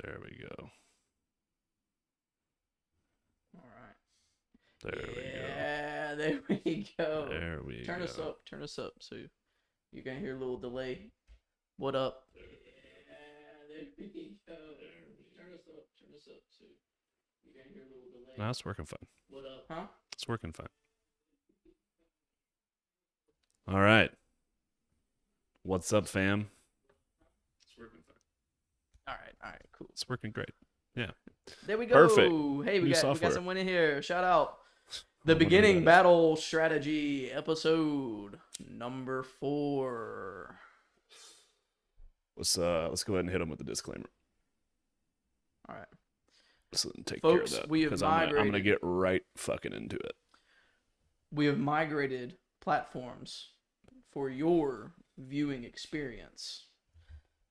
There we go. All right. There we go. Yeah, there we go. There we Turn us go. up. Turn us up. So you're gonna hear a little delay. What up? Yeah, there we go. Turn us up. Turn us up. So you're gonna hear a little delay. No, it's working fine. What up? Huh? It's working fine. All right. What's up, fam? It's working fine. All right. All right. Cool. It's working great. Yeah. There we go. Perfect. Hey, we New got software. someone in here. Shout out. I The wonder who beginning that is. battle strategy episode number 4. Let's go ahead and hit them with the disclaimer. All right. So take Folks, care of that we have because I'm gonna migrated. get right fucking into it. We have migrated platforms for your viewing experience.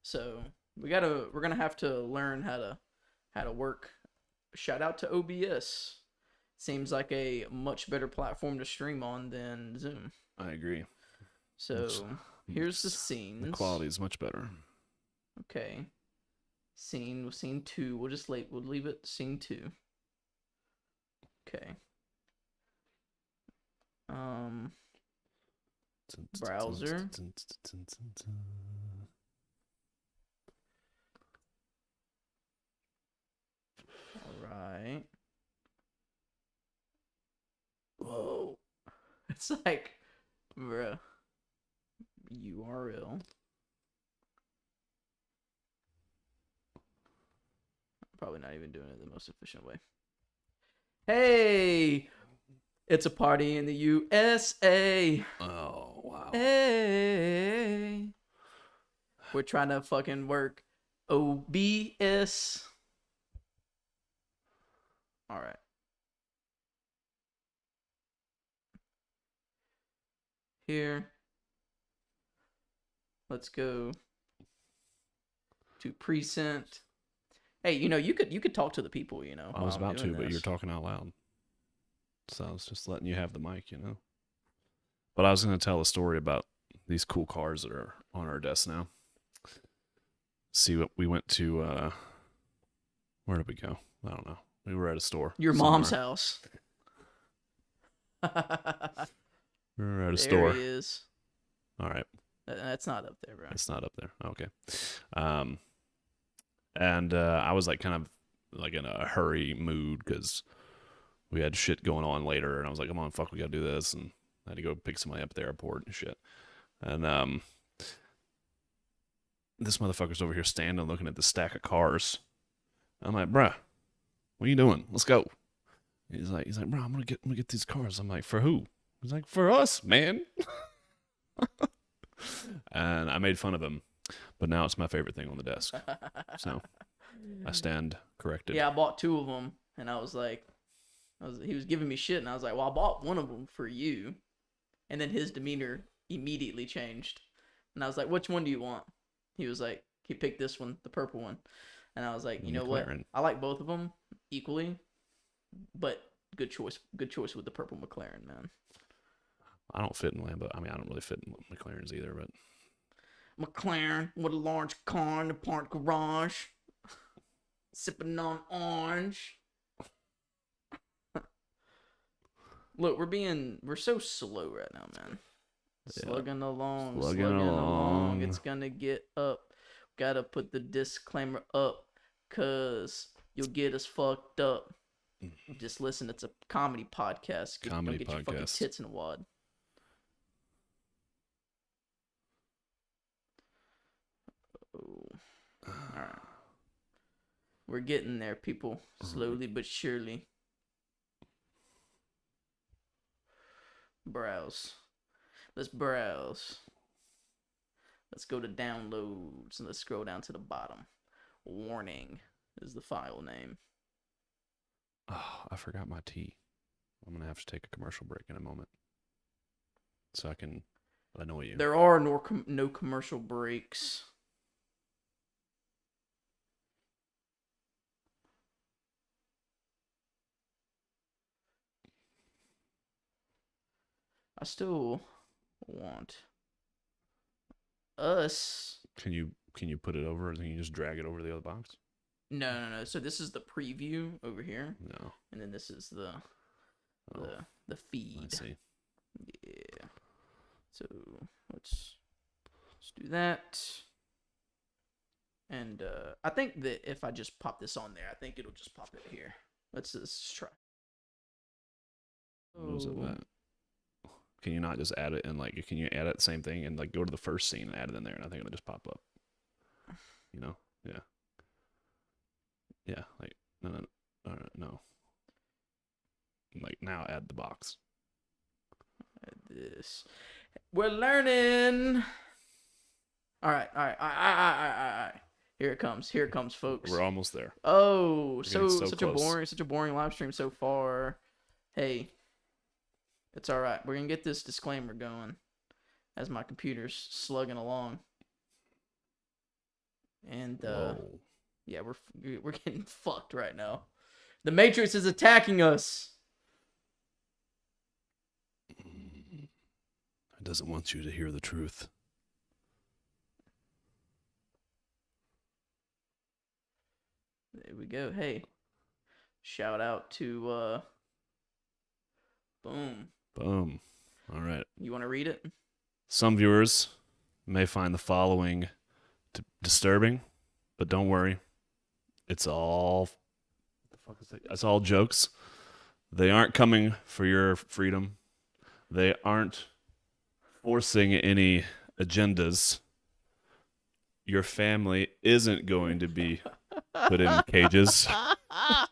So we're gonna have to learn how to work. Shout out to OBS. Seems like a much better platform to stream on than Zoom. I agree. So here's the scenes. The quality is much better. Okay. Scene 2. We'll leave it scene 2. Okay. Browser. All right. Whoa. It's like, bruh. URL. Probably not even doing it the most efficient way. Hey! It's a party in the USA. Oh, wow. Hey! We're trying to fucking work OBS. Alright. Here. Let's go to Present. Hey, you could talk to the people, I was while I'm about to, doing but you're this. talking out loud. So I was just letting you have the mic, But I was going to tell a story about these cool cars that are on our desk now. See what we went to, where did we go? I don't know. We were at a store. Your somewhere. mom's house. We were at a There store. he is. All right. That's not up there, bro. It's not up there. Okay. And I was like kind of like in a hurry mood because we had shit going on later, and I was like, come on, fuck, we gotta do this, and I had to go pick somebody up at the airport and shit. And this motherfucker's over here standing looking at the stack of cars. I'm like, bruh, what are you doing? Let's go. He's like, bro, I'm gonna get these cars. I'm like, for who? He's like, for us, man. And I made fun of him, but now it's my favorite thing on the desk. So I stand corrected. Yeah, I bought 2 of them, and I was like, he was giving me shit, and I was like, well, I bought one of them for you, and then his demeanor immediately changed, and I was like, which one do you want? He was like, he picked this one, the purple one, and I was like, you know what? I like both of them equally, but good choice with the purple McLaren, man. I don't fit in Lambo. I mean, I don't really fit in McLarens either, but McLaren with a large car in the parked garage, sipping on orange. Look, we're so slow right now, man. Yeah. Slugging along. Slugging It's gonna get up. Gotta put the disclaimer up, cause you'll get us fucked up. Just listen, it's a comedy podcast. Don't get your fucking tits in a wad. Oh. Alright. We're getting there, people. Slowly but surely. Browse. Let's browse. Let's go to downloads and let's scroll down to the bottom. Warning is the file name. Oh, I forgot my tea. I'm gonna have to take a commercial break in a moment, so I can annoy you. There are no commercial breaks. I still want us. Can you put it over, or can you just drag it over the other box? No. So this is the preview over here, No. and then this is the Oh, the feed. I see. Yeah. So let's do that. And I think that if I just pop this on there, I think it'll just pop it here. Let's just try. What was it that? Can you not just add it in, like, can you add it the same thing and like go to the first scene and add it in there, and I think it'll just pop up. You know? Yeah. Yeah. Like no. Like now add the box. This. We're learning. All right. Here it comes, folks. We're almost there. Oh, We're getting so such close. a boring live stream so far. Hey, it's all right. We're gonna get this disclaimer going as my computer's slugging along. And Whoa. yeah, we're getting fucked right now. The Matrix is attacking us. It doesn't want you to hear the truth. There we go. Hey, shout out to Boom. Boom. All right. You want to read it? Some viewers may find the following disturbing, but don't worry. It's all what the fuck is it? It's all jokes. They aren't coming for your freedom. They aren't forcing any agendas. Your family isn't going to be put in cages.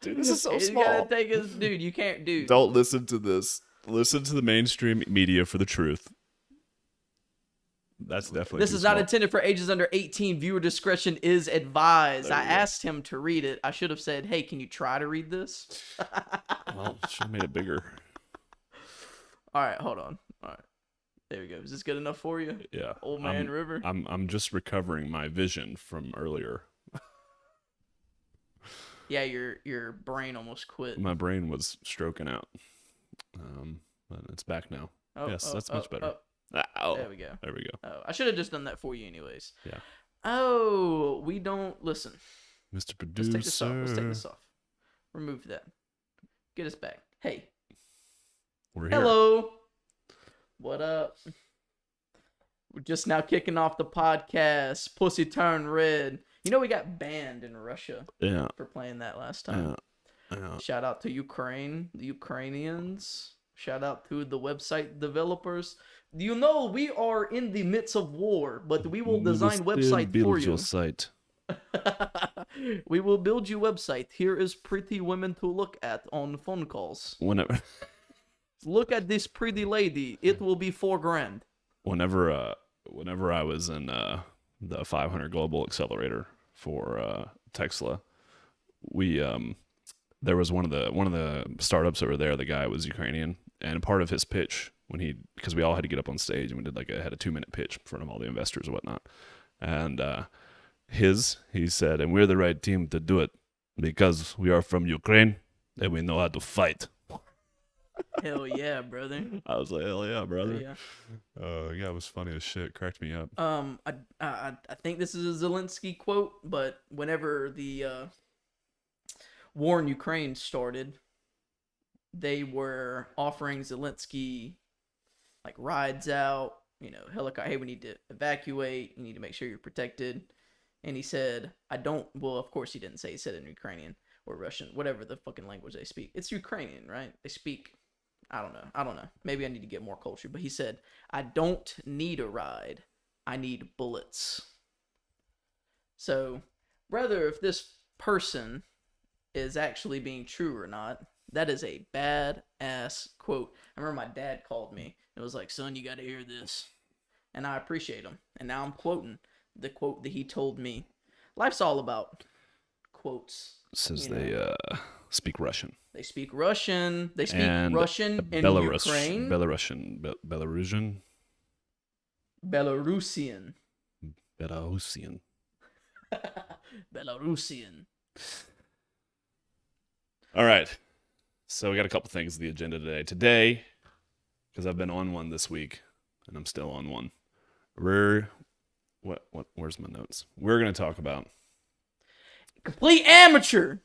Dude, this is so It's small. gonna take us, dude. You can't, dude. Don't listen to this. Listen to the mainstream media for the truth. That's definitely This too is not small. intended for ages under 18. Viewer discretion is advised. There I you go. asked him to read it. I should have said, "Hey, can you try to read this?" Well, should have made it bigger. All right, hold on. All right, there we go. Is this good enough for you, Yeah. Old Man River? I'm just recovering my vision from earlier. Yeah, your brain almost quit. My brain was stroking out. But it's back now. Oh, yes, that's much better. oh. Ow. There we go. There we go. Oh, I should have just done that for you, anyways. Yeah. Oh, we don't listen. Mr. Let's Producer. take this off. Let's take this off. Remove that. Get us back. Hey. We're here. Hello. What up? We're just now kicking off the podcast. Pussy Turn Red. You know we got banned in Russia Yeah. for playing that last time. Yeah. Shout out to Ukraine, the Ukrainians. Shout out to the website developers. You know we are in the midst of war, but we will design website for Build you. your site. We will build you website. Here is pretty women to look at on phone calls. Whenever Look at this pretty lady. It will be $4,000. whenever I was in the 500 Global Accelerator for Tesla, we there was one of the startups over there. The guy was Ukrainian, and part of his pitch because we all had to get up on stage and we had a 2-minute pitch in front of all the investors and whatnot, and he said, and we're the right team to do it because we are from Ukraine and we know how to fight. Hell yeah, brother. I was like, hell yeah, brother. Yeah. Yeah, it was funny as shit. Cracked me up. I think this is a Zelensky quote, but whenever the war in Ukraine started, they were offering Zelensky like rides out, helicopter. Hey, we need to evacuate. You need to make sure you're protected. And he said, "I don't." Well, of course he didn't say. He said it in Ukrainian or Russian, whatever the fucking language they speak. It's Ukrainian, right? They speak. I don't know. Maybe I need to get more culture. But he said, "I don't need a ride. I need bullets." So, whether if this person is actually being true or not, that is a bad-ass quote. I remember my dad called me. It was like, "Son, you got to hear this." And I appreciate him. And now I'm quoting the quote that he told me. Life's all about quotes. Says You they speak Russian. They speak Russian. They speak And Russian in Belarus, Ukraine. Belarusian, Belarusian. Belarusian. Belarusian. All right. So we got a couple things on the agenda today. Today, because I've been on one this week, and I'm still on one. Where's my notes? We're going to talk about Complete amateur.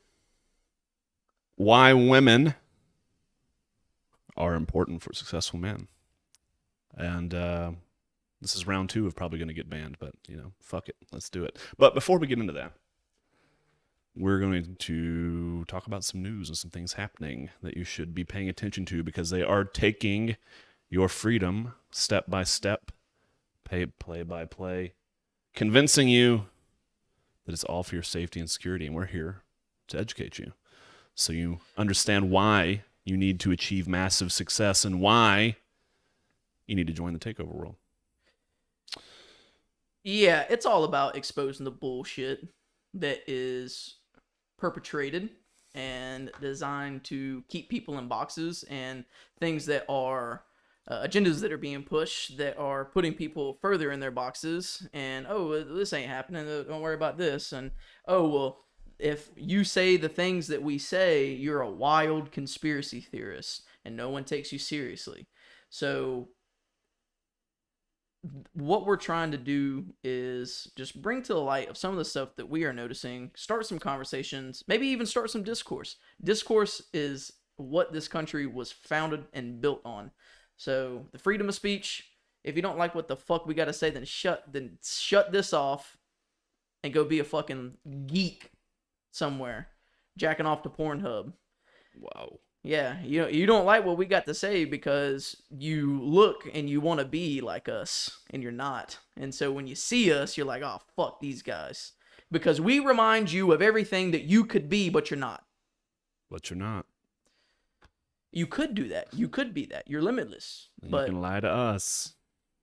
why women are important for successful men. And this is round 2 of probably going to get banned, but, fuck it. Let's do it. But before we get into that, we're going to talk about some news and some things happening that you should be paying attention to because they are taking your freedom step by step, play by play, convincing you that it's all for your safety and security, and we're here to educate you so you understand why you need to achieve massive success and why you need to join the takeover world. Yeah, it's all about exposing the bullshit that is perpetrated and designed to keep people in boxes and things that are agendas that are being pushed that are putting people further in their boxes. And, oh, this ain't happening. Don't worry about this. And, oh, well, if you say the things that we say, you're a wild conspiracy theorist and no one takes you seriously. So what we're trying to do is just bring to the light of some of the stuff that we are noticing, start some conversations, maybe even start some discourse. Discourse is what this country was founded and built on. So the freedom of speech, if you don't like what the fuck we got to say, then shut this off and go be a fucking geek somewhere, jacking off to Pornhub. Wow. Yeah, you don't like what we got to say because you look and you want to be like us, and you're not. And so when you see us, you're like, oh, fuck these guys. Because we remind you of everything that you could be, but you're not. But you're not. You could do that. You could be that. You're limitless. But you can lie to us.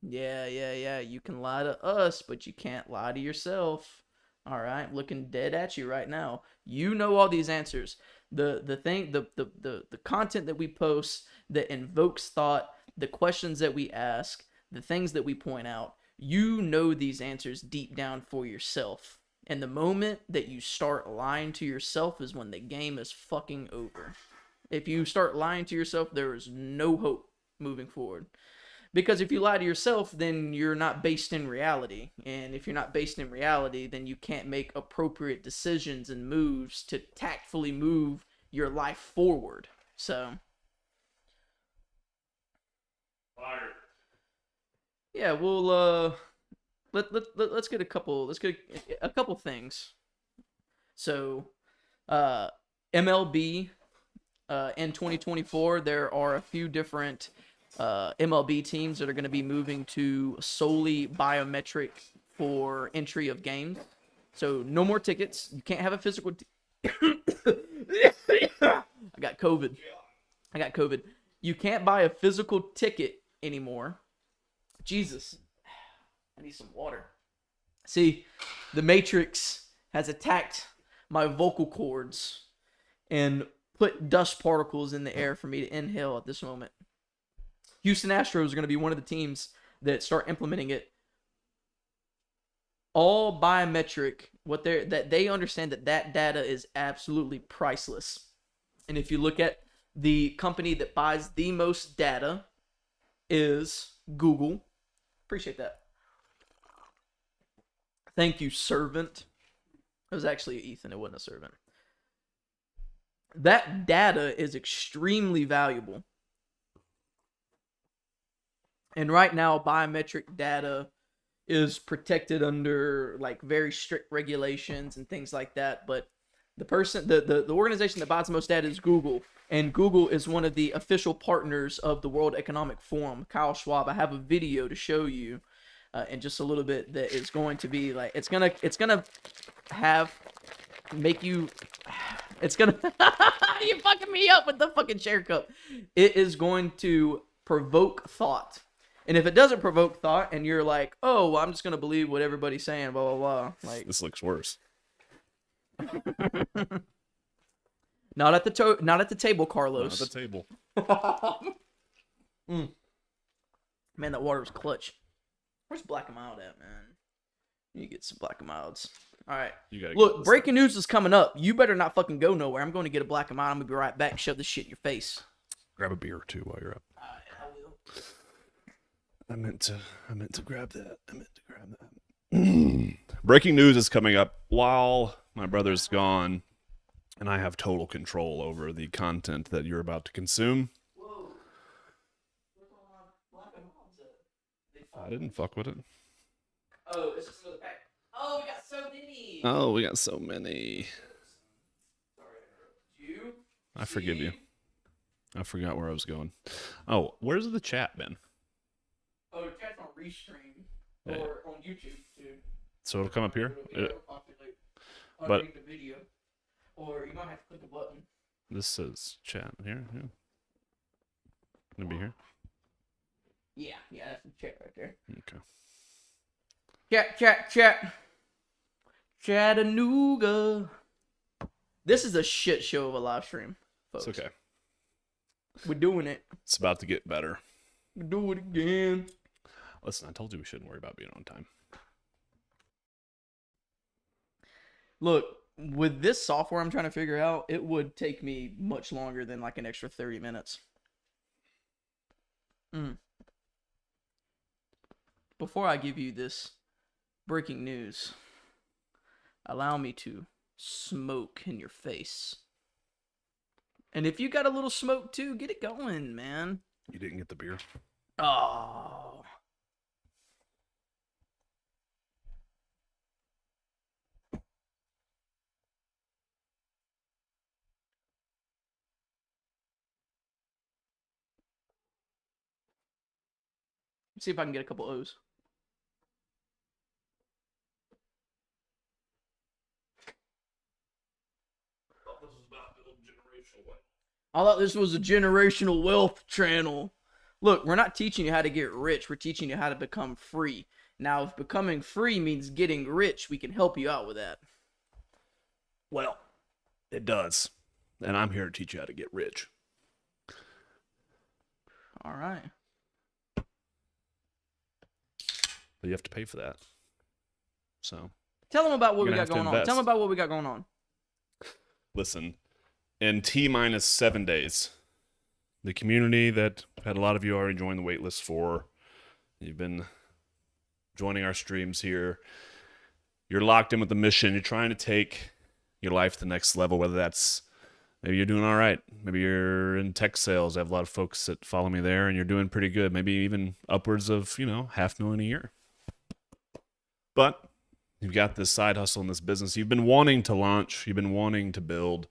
Yeah. You can lie to us, but you can't lie to yourself. All right, I'm looking dead at you right now. You know all these answers. The content that we post that invokes thought, the questions that we ask, the things that we point out, you know these answers deep down for yourself. And the moment that you start lying to yourself is when the game is fucking over. If you start lying to yourself, there is no hope moving forward. Because if you lie to yourself, then you're not based in reality. And if you're not based in reality, then you can't make appropriate decisions and moves to tactfully move your life forward. So, Fire. Yeah, we'll let's get a couple things. So, MLB in 2024, there are a few different MLB teams that are going to be moving to solely biometric for entry of games. So no more tickets. You can't have a physical. I got COVID. You can't buy a physical ticket anymore. Jesus, I need some water. See, the Matrix has attacked my vocal cords and put dust particles in the air for me to inhale at this moment. Houston Astros are going to be one of the teams that start implementing it. All biometric, that they understand that data is absolutely priceless. And if you look at the company that buys the most data is Google. Appreciate that. Thank you, servant. It was actually Ethan. It wasn't a servant. That data is extremely valuable. And right now, biometric data is protected under like very strict regulations and things like that. But the organization that buys the most data is Google, and Google is one of the official partners of the World Economic Forum. Kyle Schwab. I have a video to show you in just a little bit that is going to be like it's gonna make you. It's gonna you fucking me up with the fucking chair cup. It is going to provoke thought. And if it doesn't provoke thought and you're like, oh, well, I'm just going to believe what everybody's saying, blah, blah, blah. Like, this looks worse. Not at the table, Carlos. Not at the table. Man, that water was clutch. Where's Black and Mild at, man? You get some Black and Milds. All right. Look, breaking news is coming up. You better not fucking go nowhere. I'm going to get a Black and Mild. I'm going to be right back and shove this shit in your face. Grab a beer or two while you're up. I will. I meant to grab that. Breaking news is coming up while my brother's gone, and I have total control over the content that you're about to consume. Whoa. Where's all my black and moms at? I didn't fuck with it. Oh, it's just another pack. Oh, we got so many. Oh, we got so many. Sorry to interrupt you. I forgive you. I forgot where I was going. Oh, where's the chat been? Oh, the chat's on Restream Yeah. or on YouTube too. So it'll come up here? It'll populate but- underneath the video, or you might have to click a button. This says chat here. Yeah. Gonna be here. Yeah, that's the chat right there. Okay. Chat. Chattanooga. This is a shit show of a live stream, folks. It's okay. We're doing it. It's about to get better. We'll do it again. Listen, I told you we shouldn't worry about being on time. Look, with this software I'm trying to figure out, it would take me much longer than like an extra 30 minutes. Before I give you this breaking news, allow me to smoke in your face. And if you got a little smoke too, get it going, man. You didn't get the beer? Oh. See if I can get a couple O's. I thought this was a generational wealth channel. Look, we're not teaching you how to get rich. We're teaching you how to become free. Now, if becoming free means getting rich, we can help you out with that. Well, it does. And I'm here to teach you how to get rich. All right. But you have to pay for that. So, tell them about what we You're gonna got have to going on. invest. Tell them about what we got going on. listen, in T-minus 7 days, the community that had a lot of you already joined the waitlist for, you've been joining our streams here, you're locked in with the mission, you're trying to take your life to the next level, whether that's maybe you're doing all right. Maybe you're in tech sales. I have a lot of folks that follow me there, and you're doing pretty good. Maybe even upwards of, $500,000 a year. But you've got this side hustle in this business. You've been wanting to launch. You've been wanting to build,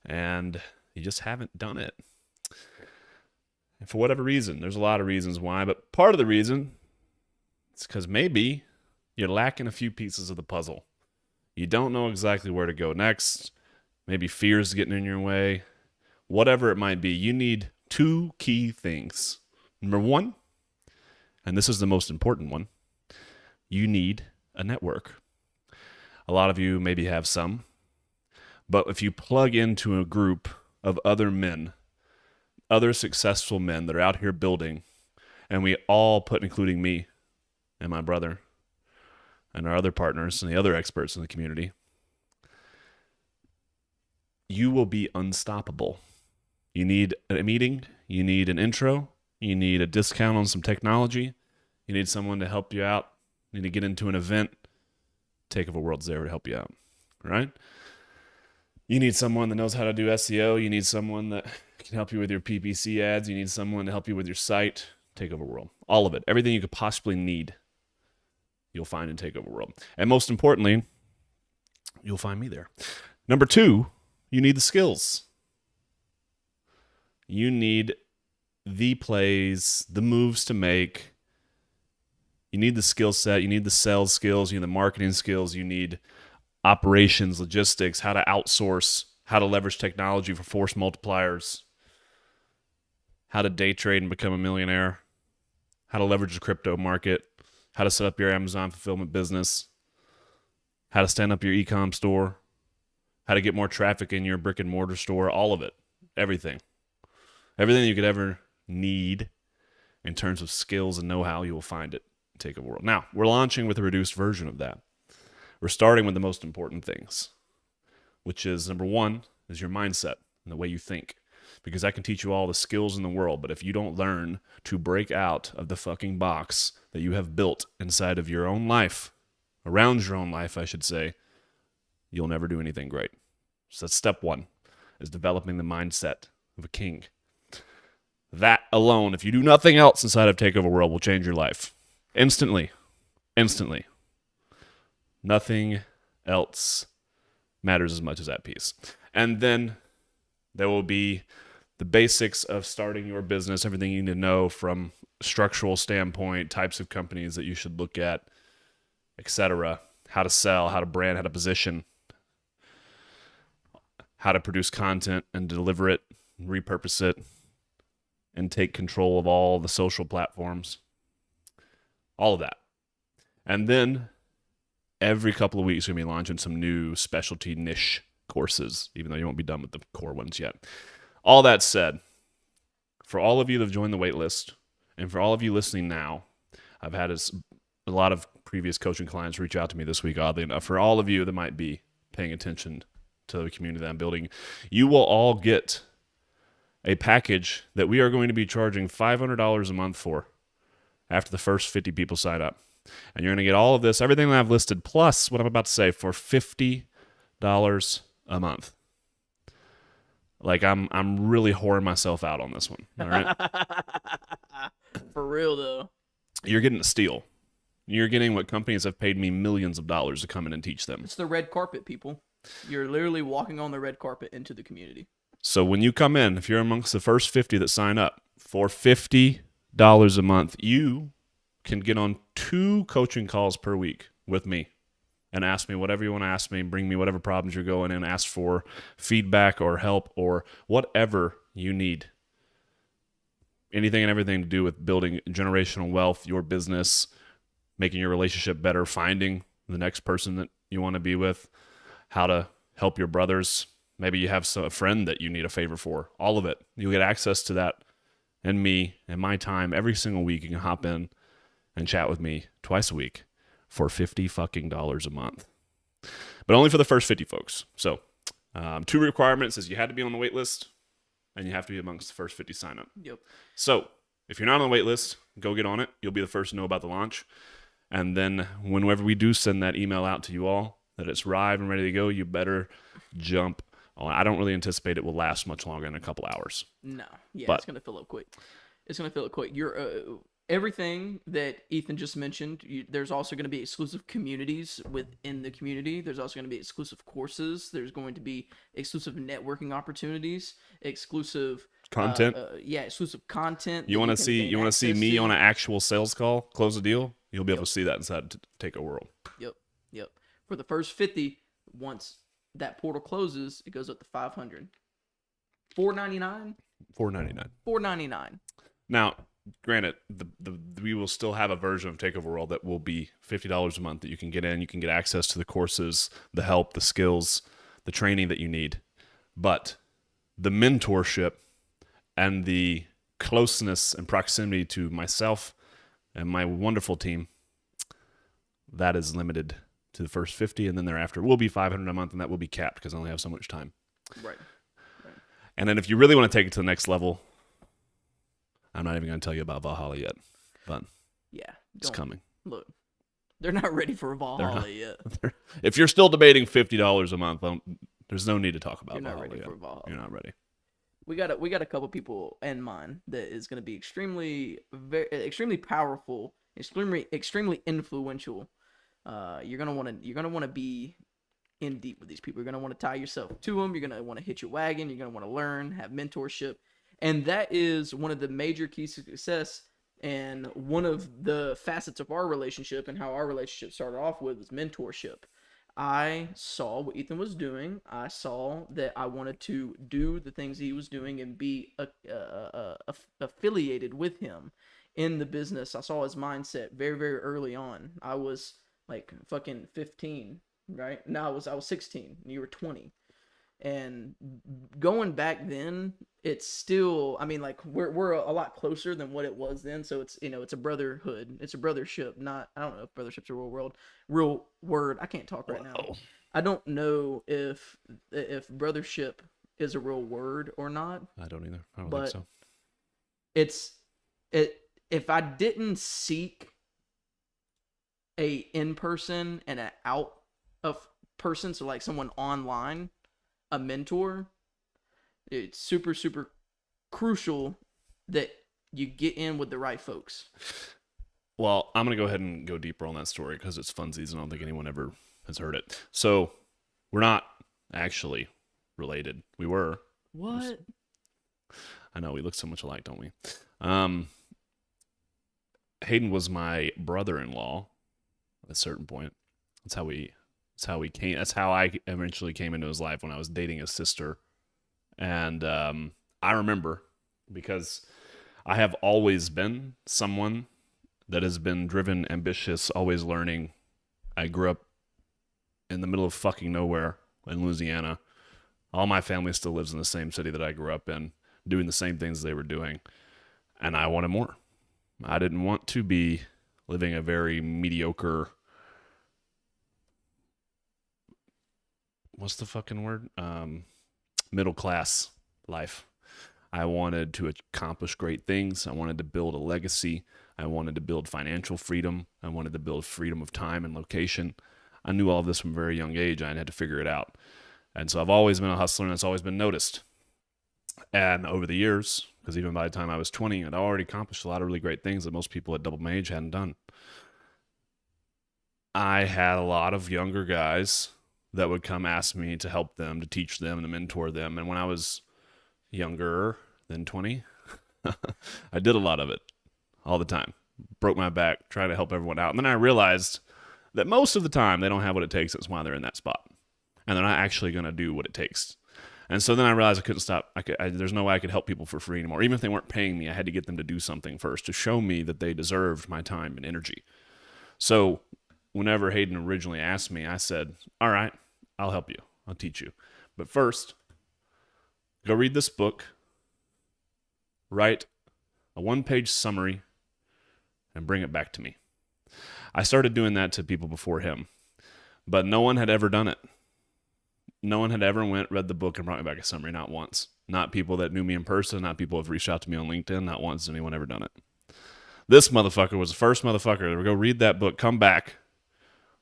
and you just haven't done it. And for whatever reason, there's a lot of reasons why, but part of the reason is because maybe you're lacking a few pieces of the puzzle. You don't know exactly where to go next. Maybe fear's getting in your way. Whatever it might be, you need two key things. Number one, and this is the most important one, you need a network. A lot of you maybe have some, but if you plug into a group of other men, other successful men that are out here building, and we all put, including me and my brother and our other partners and the other experts in the community, you will be unstoppable. You need a meeting, you need an intro, you need a discount on some technology, you need someone to help you out, you need to get into an event. Takeover World's there to help you out, right? You need someone that knows how to do SEO, you need someone that can help you with your PPC ads, you need someone to help you with your site. Takeover World, all of it, everything you could possibly need, you'll find in Takeover World. And most importantly, you'll find me there. Number two, you need the skills. You need the plays, the moves to make. You need the skill set. You need the sales skills. You need the marketing skills. You need operations, logistics, how to outsource, how to leverage technology for force multipliers, how to day trade and become a millionaire, how to leverage the crypto market, how to set up your Amazon fulfillment business, how to stand up your e-com store, how to get more traffic in your brick and mortar store, all of it, everything. Everything you could ever need in terms of skills and know-how, you will find it in Takeover World. Now, we're launching with a reduced version of that. We're starting with the most important things, which is number one is your mindset and the way you think. because I can teach you all the skills in the world, but if you don't learn to break out of the fucking box that you have built inside of your own life, around your own life, I should say, you'll never do anything great. So that's step one, is developing the mindset of a king. That alone, if you do nothing else inside of Takeover World, will change your life. Instantly. Instantly. Nothing else matters as much as that piece. And then there will be the basics of starting your business, everything you need to know from a structural standpoint, types of companies that you should look at, etc. How to sell, how to brand, how to position, how to produce content and deliver it, repurpose it, and take control of all the social platforms. All of that. And then every couple of weeks, we're going to be launching some new specialty niche courses, even though you won't be done with the core ones yet. All that said, for all of you that have joined the waitlist, and for all of you listening now, I've had a lot of previous coaching clients reach out to me this week, oddly enough. For all of you that might be paying attention to the community that I'm building, you will all get a package that we are going to be charging $500 a month for after the first 50 people sign up. And you're going to get all of this, everything that I've listed, plus what I'm about to say, for $50 a month. Like, I'm really whoring myself out on this one. All right. For real though. You're getting a steal. You're getting what companies have paid me millions of dollars to come in and teach them. It's the red carpet, people. You're literally walking on the red carpet into the community. So when you come in, if you're amongst the first 50 that sign up for $50 a month, you can get on 2 coaching calls per week with me and ask me whatever you want to ask me, bring me whatever problems you're going in, ask for feedback or help or whatever you need. Anything and everything to do with building generational wealth, your business, making your relationship better, finding the next person that you want to be with, how to help your brothers. Maybe you have a friend that you need a favor for. All of it. You'll get access to that and me and my time every single week. You can hop in and chat with me twice a week for $50 a month. But only for the first 50 folks. So 2 requirements is you had to be on the wait list and you have to be amongst the first 50 sign up. Yep. So if you're not on the wait list, go get on it. You'll be the first to know about the launch. And then whenever we do send that email out to you all that it's live and ready to go, you better jump on. I don't really anticipate it will last much longer than a couple hours. No. Yeah, But it's going to fill up quick. It's going to fill up quick. You're everything that Ethan just mentioned, there's also going to be exclusive communities within the community. There's also going to be exclusive courses. There's going to be exclusive networking opportunities, exclusive content. Exclusive content. You want to see me on an actual sales call, close a deal? You'll be able to see that inside Takeover World. Yep. For the first 50, once that portal closes, it goes up to 500. $499. $499. Now, granted, we will still have a version of Takeover World that will be $50 a month that you can get in. You can get access to the courses, the help, the skills, the training that you need. But the mentorship and the closeness and proximity to myself and my wonderful team, that is limited to the first 50, and then thereafter will be $500 a month, and that will be capped because I only have so much time. Right. And then if you really want to take it to the next level, I'm not even going to tell you about Valhalla yet, but yeah, it's coming. Look, they're not ready for Valhalla yet. If you're still debating $50 a month, there's no need to talk about You're not Valhalla ready yet. for Valhalla. You're not ready. We got a couple people in mind that is going to be extremely powerful, extremely influential. You're gonna want to be in deep with these people. You're gonna want to tie yourself to them. You're gonna want to hit your wagon. You're gonna want to learn, have mentorship, and that is one of the major keys to success. And one of the facets of our relationship and how our relationship started off with was mentorship. I saw what Ethan was doing. I saw that I wanted to do the things he was doing and be affiliated with him in the business. I saw his mindset very, very early on. I was like fucking 15, right? No, I was 16. You were 20. And going back then, it's still, I mean, like we're a lot closer than what it was then. So it's, it's a brotherhood. It's a brothership. Not, I don't know if brothership's a real word. I can't talk right now. I don't know if brothership is a real word or not, I don't either. I don't think but so. it's it. If I didn't seek a in person and an out of person, so like someone online, a mentor, it's super super crucial that you get in with the right folks. Well, I'm going to go ahead and go deeper on that story because it's funsies and I don't think anyone ever has heard it. So, we're not actually related. We were. What? I know we look so much alike, don't we? Um, Hayden was my brother-in-law at a certain point. That's how we. That's how we came. That's how I eventually came into his life when I was dating his sister, and I remember because I have always been someone that has been driven, ambitious, always learning. I grew up in the middle of fucking nowhere in Louisiana. All my family still lives in the same city that I grew up in, doing the same things they were doing, and I wanted more. I didn't want to be living a very mediocre, what's the fucking word? Middle class life. I wanted to accomplish great things. I wanted to build a legacy. I wanted to build financial freedom. I wanted to build freedom of time and location. I knew all of this from a very young age. I had to figure it out. And so I've always been a hustler and it's always been noticed. And over the years, because even by the time I was 20, I'd already accomplished a lot of really great things that most people at double my age hadn't done. I had a lot of younger guys that would come ask me to help them, to teach them, to mentor them. And when I was younger than 20, I did a lot of it all the time. Broke my back, trying to help everyone out. And then I realized that most of the time they don't have what it takes. That's why they're in that spot. And they're not actually going to do what it takes. And so then I realized I couldn't stop. There's no way I could help people for free anymore. Even if they weren't paying me, I had to get them to do something first to show me that they deserved my time and energy. So whenever Hayden originally asked me, I said, all right, I'll help you. I'll teach you. But first, go read this book, write a one-page summary, and bring it back to me. I started doing that to people before him, but no one had ever done it. No one had ever read the book and brought me back a summary, not once. Not people that knew me in person, not people who have reached out to me on LinkedIn, not once has anyone ever done it. This motherfucker was the first motherfucker to go read that book, come back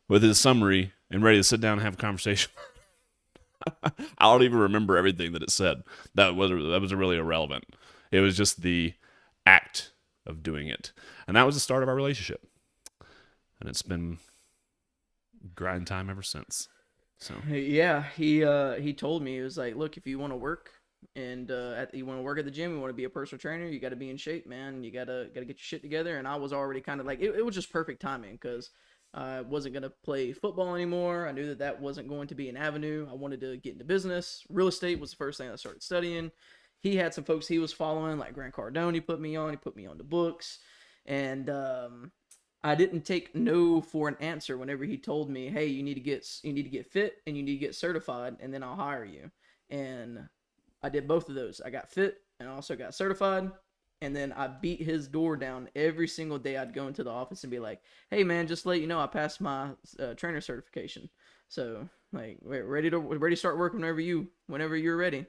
with his summary, and ready to sit down and have a conversation. I don't even remember everything that it said. That was really irrelevant. It was just the act of doing it. And that was the start of our relationship. And it's been grind time ever since. So Yeah, he told me, he was like, look, if you want to work and you want to work at the gym, you want to be a personal trainer, you got to be in shape, man. You gotta get your shit together. And I was already kind of like, it was just perfect timing because I wasn't gonna play football anymore. I knew that wasn't going to be an avenue. I wanted to get into business. Real estate was the first thing I started studying. He had some folks he was following, like Grant Cardone. He put me on the books, and I didn't take no for an answer whenever he told me, "Hey, you need to get fit and you need to get certified, and then I'll hire you." And I did both of those. I got fit and I also got certified. And then I beat his door down every single day. I'd go into the office and be like, "Hey, man, just to let you know, I passed my trainer certification. So, like, we're ready to start work whenever you're ready."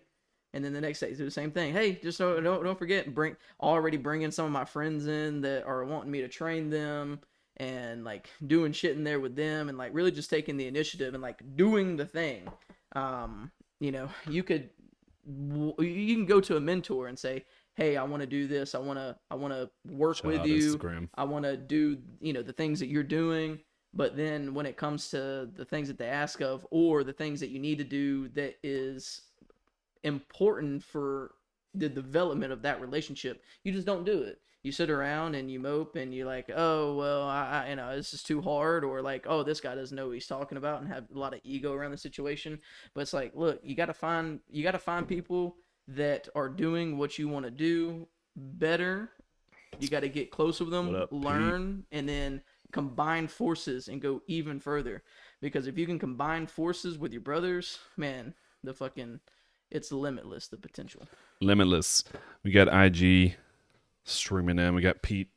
And then the next day, do the same thing. Hey, just don't forget, bringing some of my friends in that are wanting me to train them, and like doing shit in there with them, and like really just taking the initiative and like doing the thing. You know, you can go to a mentor and say, "Hey, I want to do this. I want to work shout with out you. Instagram. I want to do, the things that you're doing." But then when it comes to the things that they ask of, or the things that you need to do that is important for the development of that relationship, you just don't do it. You sit around and you mope and you're like, "Oh, well, I this is too hard," or like, "Oh, this guy doesn't know what he's talking about," and have a lot of ego around the situation. But it's like, look, you got to find people that are doing what you want to do better. You got to get close with them, What up, learn, and then combine forces and go even further. Because if you can combine forces with your brothers, man, it's limitless, the potential. Limitless. We got IG streaming in. We got Pete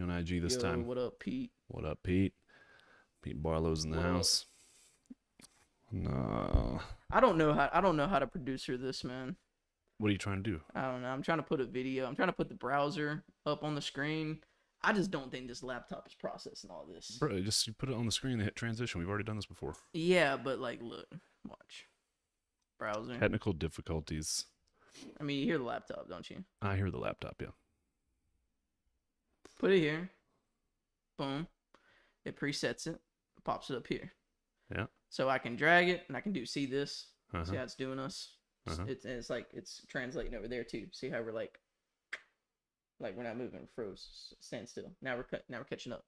on IG this Yo, time. what up, Pete? What up, Pete? Pete Barlow's in the What up? house. No. I don't know how to producer this, man. What are you trying to do? I don't know. I'm trying to put a video. I'm trying to put the browser up on the screen. I just don't think this laptop is processing all this. Bro, you put it on the screen, hit transition. We've already done this before. Yeah, but like, look, watch. Browser. Technical difficulties. I mean, you hear the laptop, don't you? I hear the laptop, yeah. Put it here. Boom. It presets it. Pops it up here. Yeah. So I can drag it and I can see this. Uh-huh. See how it's doing us? It's like it's translating over there too. See how we're like we're not moving, we're froze, stand still. Now we're catching up.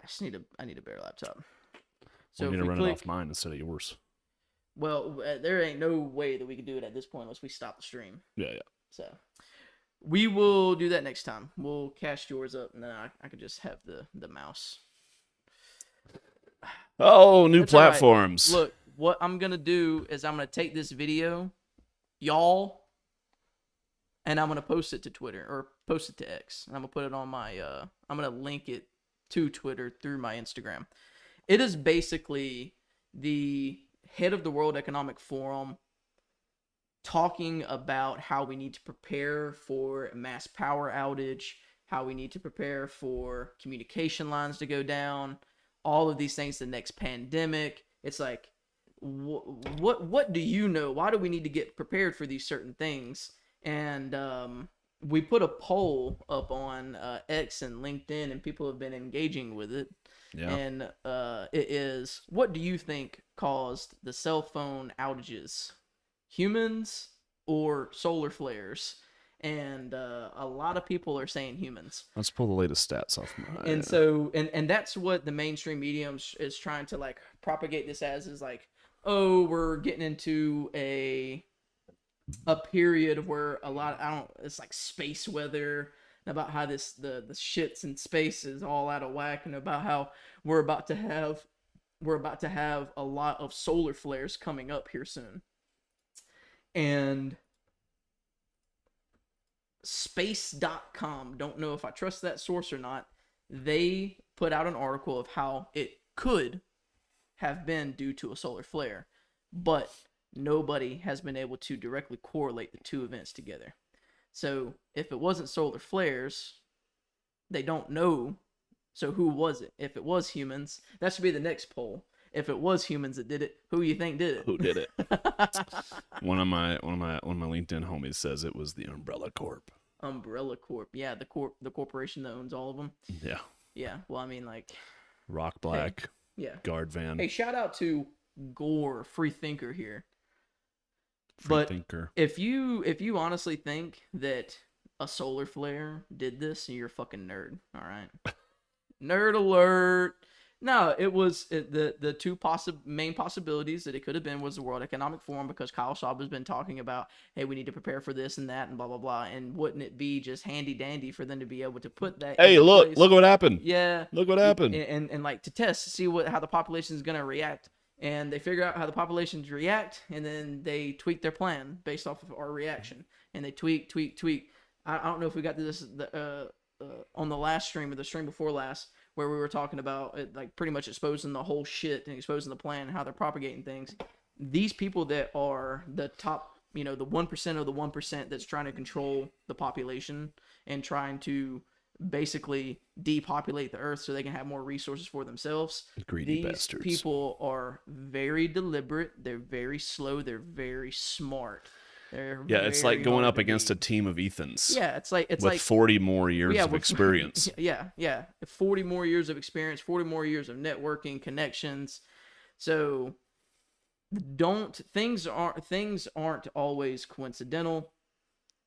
I need a better laptop. So we're gonna run it off mine instead of yours. Well, there ain't no way that we can do it at this point unless we stop the stream. Yeah. So we will do that next time. We'll cast yours up, and then I could just have the mouse. Oh, new That's all right. platforms. Look, what I'm gonna do is I'm gonna take this video, y'all, and I'm gonna post it to Twitter or post it to X. And I'm gonna put it on my I'm gonna link it to Twitter through my Instagram. It is basically the head of the World Economic Forum talking about how we need to prepare for a mass power outage, how we need to prepare for communication lines to go down, all of these things, the next pandemic. It's like, what do you know? Why do we need to get prepared for these certain things? And we put a poll up on X and LinkedIn, and people have been engaging with it. Yeah. And it is, what do you think caused the cell phone outages? Humans or solar flares? And a lot of people are saying humans. Let's pull the latest stats off my. And so, and that's what the mainstream medium is trying to like propagate this as, is like, oh, we're getting into a period of where a lot, it's like space weather, and about how the shits in space is all out of whack, and about how we're about to have a lot of solar flares coming up here soon. And space.com, don't know if I trust that source or not, they put out an article of how it could have been due to a solar flare, but nobody has been able to directly correlate the two events together. So if it wasn't solar flares, they don't know. So who was it? If it was humans, that should be the next poll. If it was humans that did it, who you think did it? Who did it? one of my LinkedIn homies says it was the Umbrella Corp. Umbrella Corp. Yeah, the corporation that owns all of them. Yeah. Yeah. Well, I mean, like, Rock Black. Hey, yeah. Guard Van. Hey, shout out to Gore, free thinker here. Free thinker. If you honestly think that a solar flare did this, you're a fucking nerd. All right. Nerd alert. No, it was the two main possibilities that it could have been was the World Economic Forum, because Kyle Schwab has been talking about, hey, we need to prepare for this and that and blah blah blah. And wouldn't it be just handy dandy for them to be able to put that? Hey, look what happened. Yeah, look what happened. And like to test to see how the population is gonna react. And they figure out how the populations react, and then they tweak their plan based off of our reaction. And they tweak. I don't know if we got to this on the last stream or the stream before last, where we were talking about it, like pretty much exposing the whole shit and exposing the plan and how they're propagating things. These people that are the top, the 1% of the 1% that's trying to control the population and trying to basically depopulate the earth so they can have more resources for themselves. Greedy bastards. These people are very deliberate. They're very slow. They're very smart. It's like going up against a team of Ethans. Yeah, it's like 40 more years of experience. Yeah. 40 more years of experience, 40 more years of networking, connections. So things aren't always coincidental.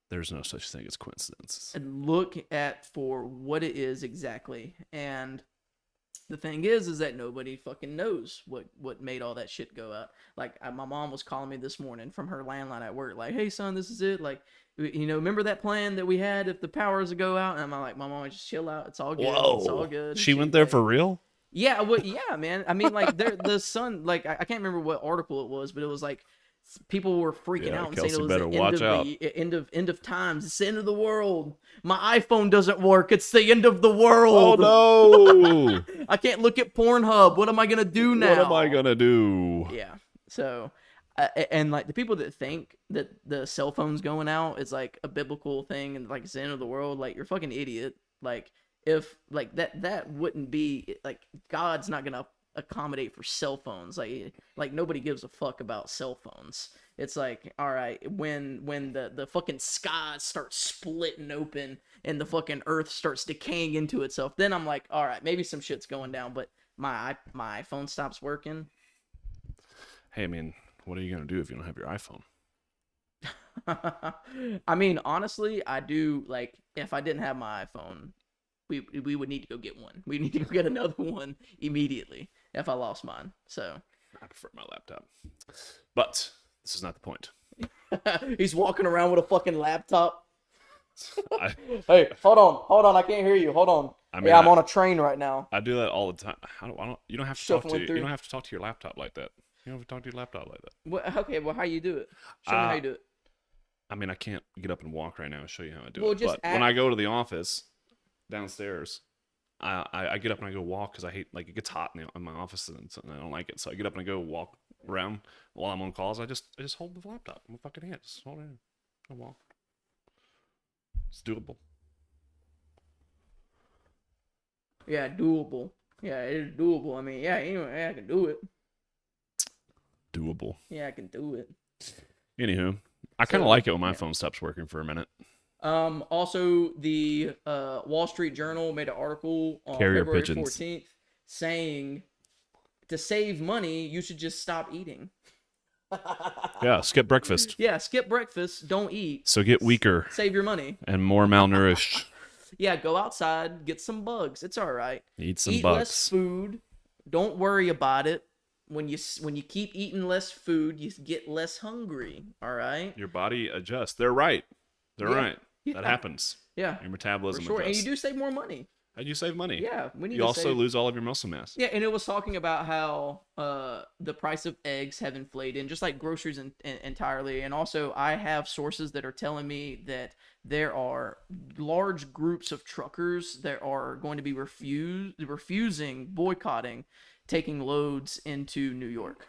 There's no such thing as coincidences. And look at for what it is exactly. And the thing is that nobody fucking knows what made all that shit go out. Like, my mom was calling me this morning from her landline at work, like, hey son, this is it. Like, remember that plan that we had if the powers would go out? And I'm like, my mom, just chill out. It's all good. Whoa. It's all good. She went there for real? Yeah, well, yeah, man. I mean, like, the sun, like, I can't remember what article it was, but it was like People were freaking Yeah, out and Kelsey saying it was better the watch out. end of times. It's the end of the world. My iPhone doesn't work. It's the end of the world. Oh no! I can't look at Pornhub. What am I gonna do now? What am I gonna do? Yeah. So, and like the people that think that the cell phones going out is like a biblical thing and like it's the end of the world, like you're a fucking idiot. Like if like that wouldn't be like God's not gonna accommodate for cell phones. Like nobody gives a fuck about cell phones. It's like, all right, when the fucking sky starts splitting open and the fucking earth starts decaying into itself, then I'm like, all right, maybe some shit's going down. But my iPhone stops working. Hey, I mean, what are you gonna do if you don't have your iPhone? I mean, honestly, I do like if I didn't have my iPhone, we would need to go get one. We need to go get another one immediately if I lost mine. So I prefer my laptop, but this is not the point. he's walking around with a fucking laptop. I, Hey, hold on, I can't hear you. Hold on. I mean, Yeah, I'm on a train right now. I do that all the time. You don't have to talk to. Shuffling You through. don't have to talk to your laptop like that. You don't have to talk to your laptop like that. Okay, well, how you do it? Show me how you do it. I mean, I can't get up and walk right now and show you how I do Well, it. just But when I go to the office downstairs, I get up and I go walk because I hate like it gets hot in my office and I don't like it. So I get up and I go walk around while I'm on calls. I just hold the laptop in my fucking hand. Just hold it in. I walk. It's doable. Yeah, doable. Yeah, it is doable. I mean, yeah, anyway, yeah, I can do it. Doable. Yeah, I can do it. Anywho, I kind of So, like it when my yeah. phone stops working for a minute. Also, the Wall Street Journal made an article on Carrier February pigeons. 14th saying to save money, you should just stop eating. Yeah, skip breakfast. Yeah, skip breakfast, don't eat, So get weaker save your money. and more malnourished. Yeah, go outside, get some bugs. It's all right. Eat some Eat less bugs. food. Don't worry about it. When you keep eating less food, you get less hungry. All right. Your body adjusts. They're right. They're Yeah. right. Yeah. That happens. Yeah, Your for metabolism sure. And you adjusts. do save more money. And you save money. Yeah, we need You to also save. lose all of your muscle mass. Yeah, and it was talking about how the price of eggs have inflated, and just like groceries entirely. And also, I have sources that are telling me that there are large groups of truckers that are going to be boycotting taking loads into New York.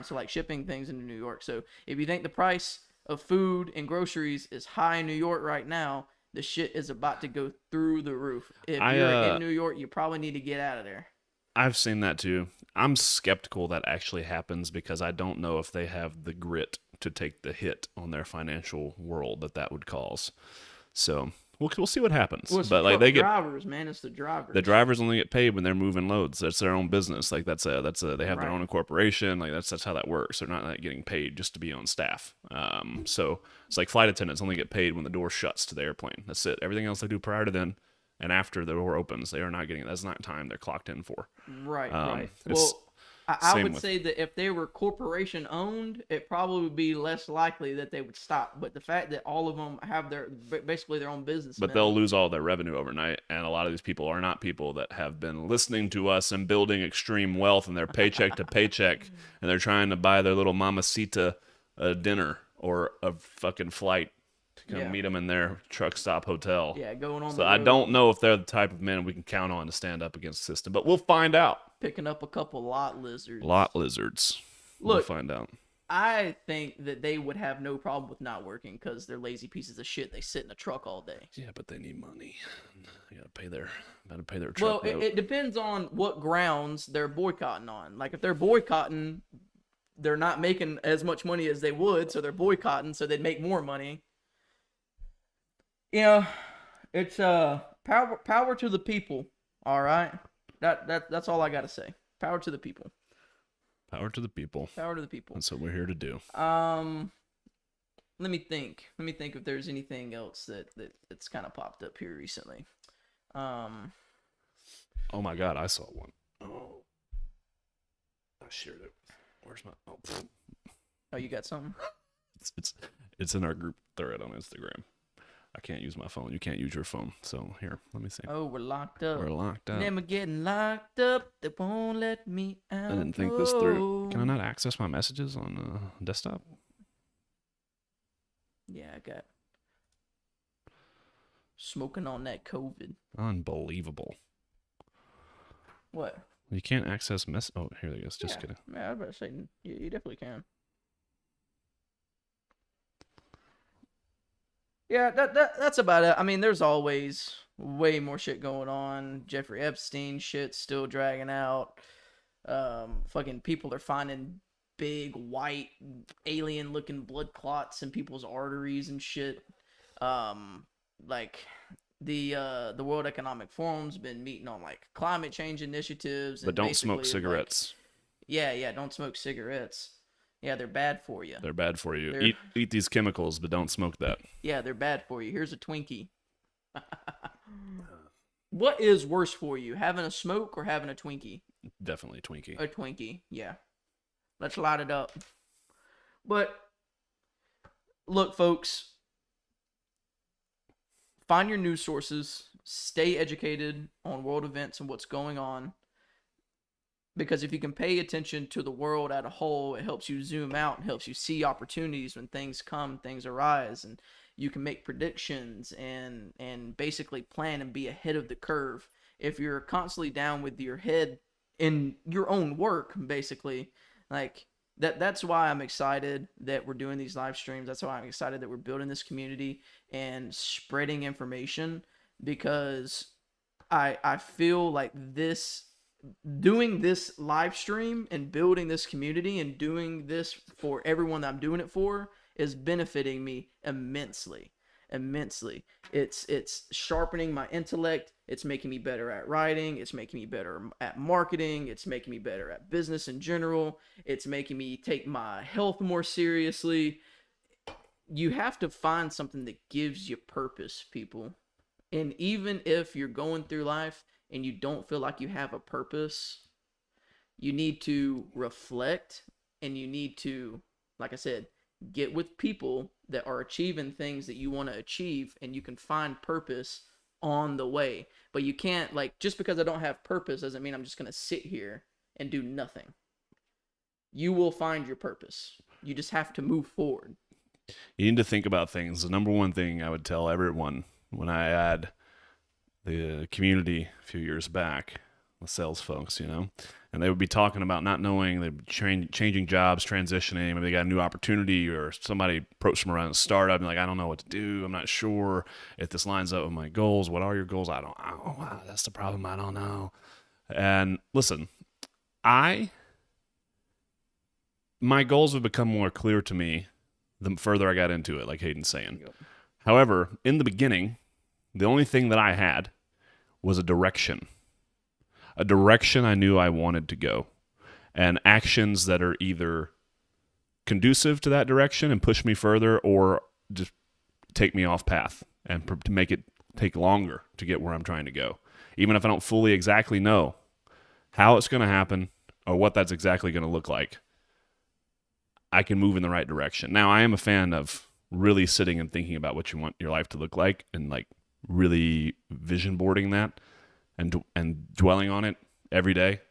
So like shipping things into New York. So if you think the price of food and groceries is high in New York right now, the shit is about to go through the roof. If you're in New York, you probably need to get out of there. I've seen that too. I'm skeptical that actually happens because I don't know if they have the grit to take the hit on their financial world that would cause. So we'll see what happens. Well, it's But the like they get drivers, man. It's the drivers. the drivers only get paid when they're moving loads. That's their own business. Like they have their Right. own incorporation. Like that's how that works. They're not like, getting paid just to be on staff. So it's like flight attendants only get paid when the door shuts to the airplane. That's it. Everything else they do prior to then and after the door opens, they are not getting. That's not time they're clocked in for. Right, right. it's Well, I same would with- say that if they were corporation owned, it probably would be less likely that they would stop. But the fact that all of them have basically their own business, But they'll lose all their revenue overnight, and a lot of these people are not people that have been listening to us and building extreme wealth, and they're paycheck to paycheck, and they're trying to buy their little mamacita a dinner or a fucking flight to come Yeah. meet them in their truck stop hotel. yeah, going on. So the I road, don't know if they're the type of men we can count on to stand up against the system, but we'll find out. picking up a couple lot lizards. Lot lizards. We'll Look, find out. I think that they would have no problem with not working because they're lazy pieces of shit. They sit in a truck all day. Yeah, but they need money. They gotta pay their Well, truck it, note. it depends on what grounds they're boycotting on. Like if they're boycotting, they're not making as much money as they would, so they're boycotting, so they'd make more money. You know, it's power to the people. All right, that's all I gotta say. Power to the people. Power to the people. Power to the people. That's what we're here to do. Let me think. Let me think if there's anything else that's kind of popped up here recently. Oh my god, I saw one. Oh, I shared it. Where's my? Oh, pfft. Oh, you got something? It's in our group thread on Instagram. I can't use my phone. You can't use your phone. So here, let me see. Oh, we're locked up. We're locked up. Never getting locked up. They won't let me out. I didn't think this through. Can I not access my messages on desktop? Yeah, I got smoking on that COVID. Unbelievable. What? You can't access Oh, here it goes. Just Yeah. kidding. Yeah, I was about to say, you definitely can. Yeah, that's about it. I mean, there's always way more shit going on. Jeffrey Epstein shit still dragging out. Fucking people are finding big white alien looking blood clots in people's arteries and shit. Like the World Economic Forum's been meeting on like climate change initiatives, But and don't smoke basically, cigarettes. Like, yeah, don't smoke cigarettes. Yeah, they're bad for you. They're bad for you. Eat these chemicals, but don't smoke that. Yeah, they're bad for you. Here's a Twinkie. What is worse for you, having a smoke or having a Twinkie? Definitely Twinkie. A Twinkie, yeah. Let's light it up. But look, folks, find your news sources. Stay educated on world events and what's going on. Because if you can pay attention to the world as a whole, it helps you zoom out and helps you see opportunities when things come, things arise, and you can make predictions and basically plan and be ahead of the curve. If you're constantly down with your head in your own work, basically, like that's why I'm excited that we're doing these live streams. That's why I'm excited that we're building this community and spreading information, because I feel like doing this live stream and building this community and doing this for everyone that I'm doing it for is benefiting me immensely. It's sharpening my intellect. It's making me better at writing. It's making me better at marketing. It's making me better at business in general. It's making me take my health more seriously. You have to find something that gives you purpose, people. And even if you're going through life and you don't feel like you have a purpose, you need to reflect, and you need to, like I said, get with people that are achieving things that you want to achieve, and you can find purpose on the way. But you can't, like, just because I don't have purpose doesn't mean I'm just going to sit here and do nothing. You will find your purpose. You just have to move forward. You need to think about things. The number one thing I would tell everyone when I had the community a few years back, the sales folks, and they would be talking about not knowing, they'd be changing jobs, transitioning, maybe they got a new opportunity, or somebody approached them around a startup and like, I don't know what to do. I'm not sure if this lines up with my goals. What are your goals? I don't know. That's the problem. I don't know. And listen, my goals have become more clear to me the further I got into it, like Hayden's saying. Yep. However, in the beginning, the only thing that I had was a direction I knew I wanted to go, and actions that are either conducive to that direction and push me further, or just take me off path and to make it take longer to get where I'm trying to go. Even if I don't fully exactly know how it's going to happen or what that's exactly going to look like, I can move in the right direction. Now, I am a fan of really sitting and thinking about what you want your life to look like, and like really vision boarding that and dwelling on it every day,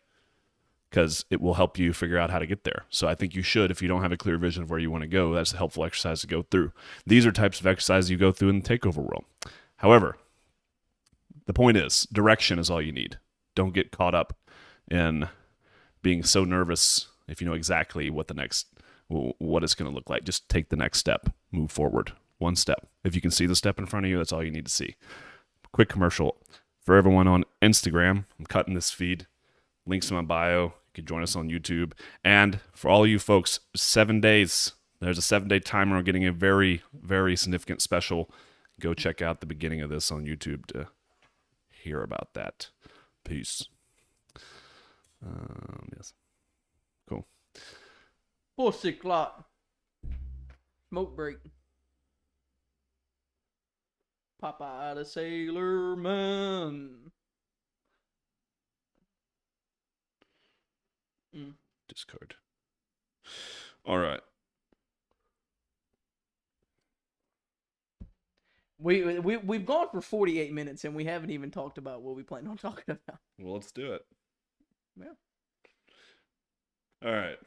because it will help you figure out how to get there. So I think you should, if you don't have a clear vision of where you want to go, that's a helpful exercise to go through. These are types of exercises you go through in the takeover world. However, the point is, direction is all you need. Don't get caught up in being so nervous if you know exactly what it's going to look like. Just take the next step, move forward, one step. If you can see the step in front of you, that's all you need to see. Quick commercial for everyone on Instagram. I'm cutting this feed. Links in my bio. You can join us on YouTube. And for all of you folks, 7 days. There's a 7-day timer on getting a very, very significant special. Go check out the beginning of this on YouTube to hear about that. Peace. Yes. Cool. 4 o'clock. Smoke break. Popeye the Sailor Man. Discard. All right. We've gone for 48 minutes and we haven't even talked about what we plan on talking about. Well, let's do it. Yeah. All right.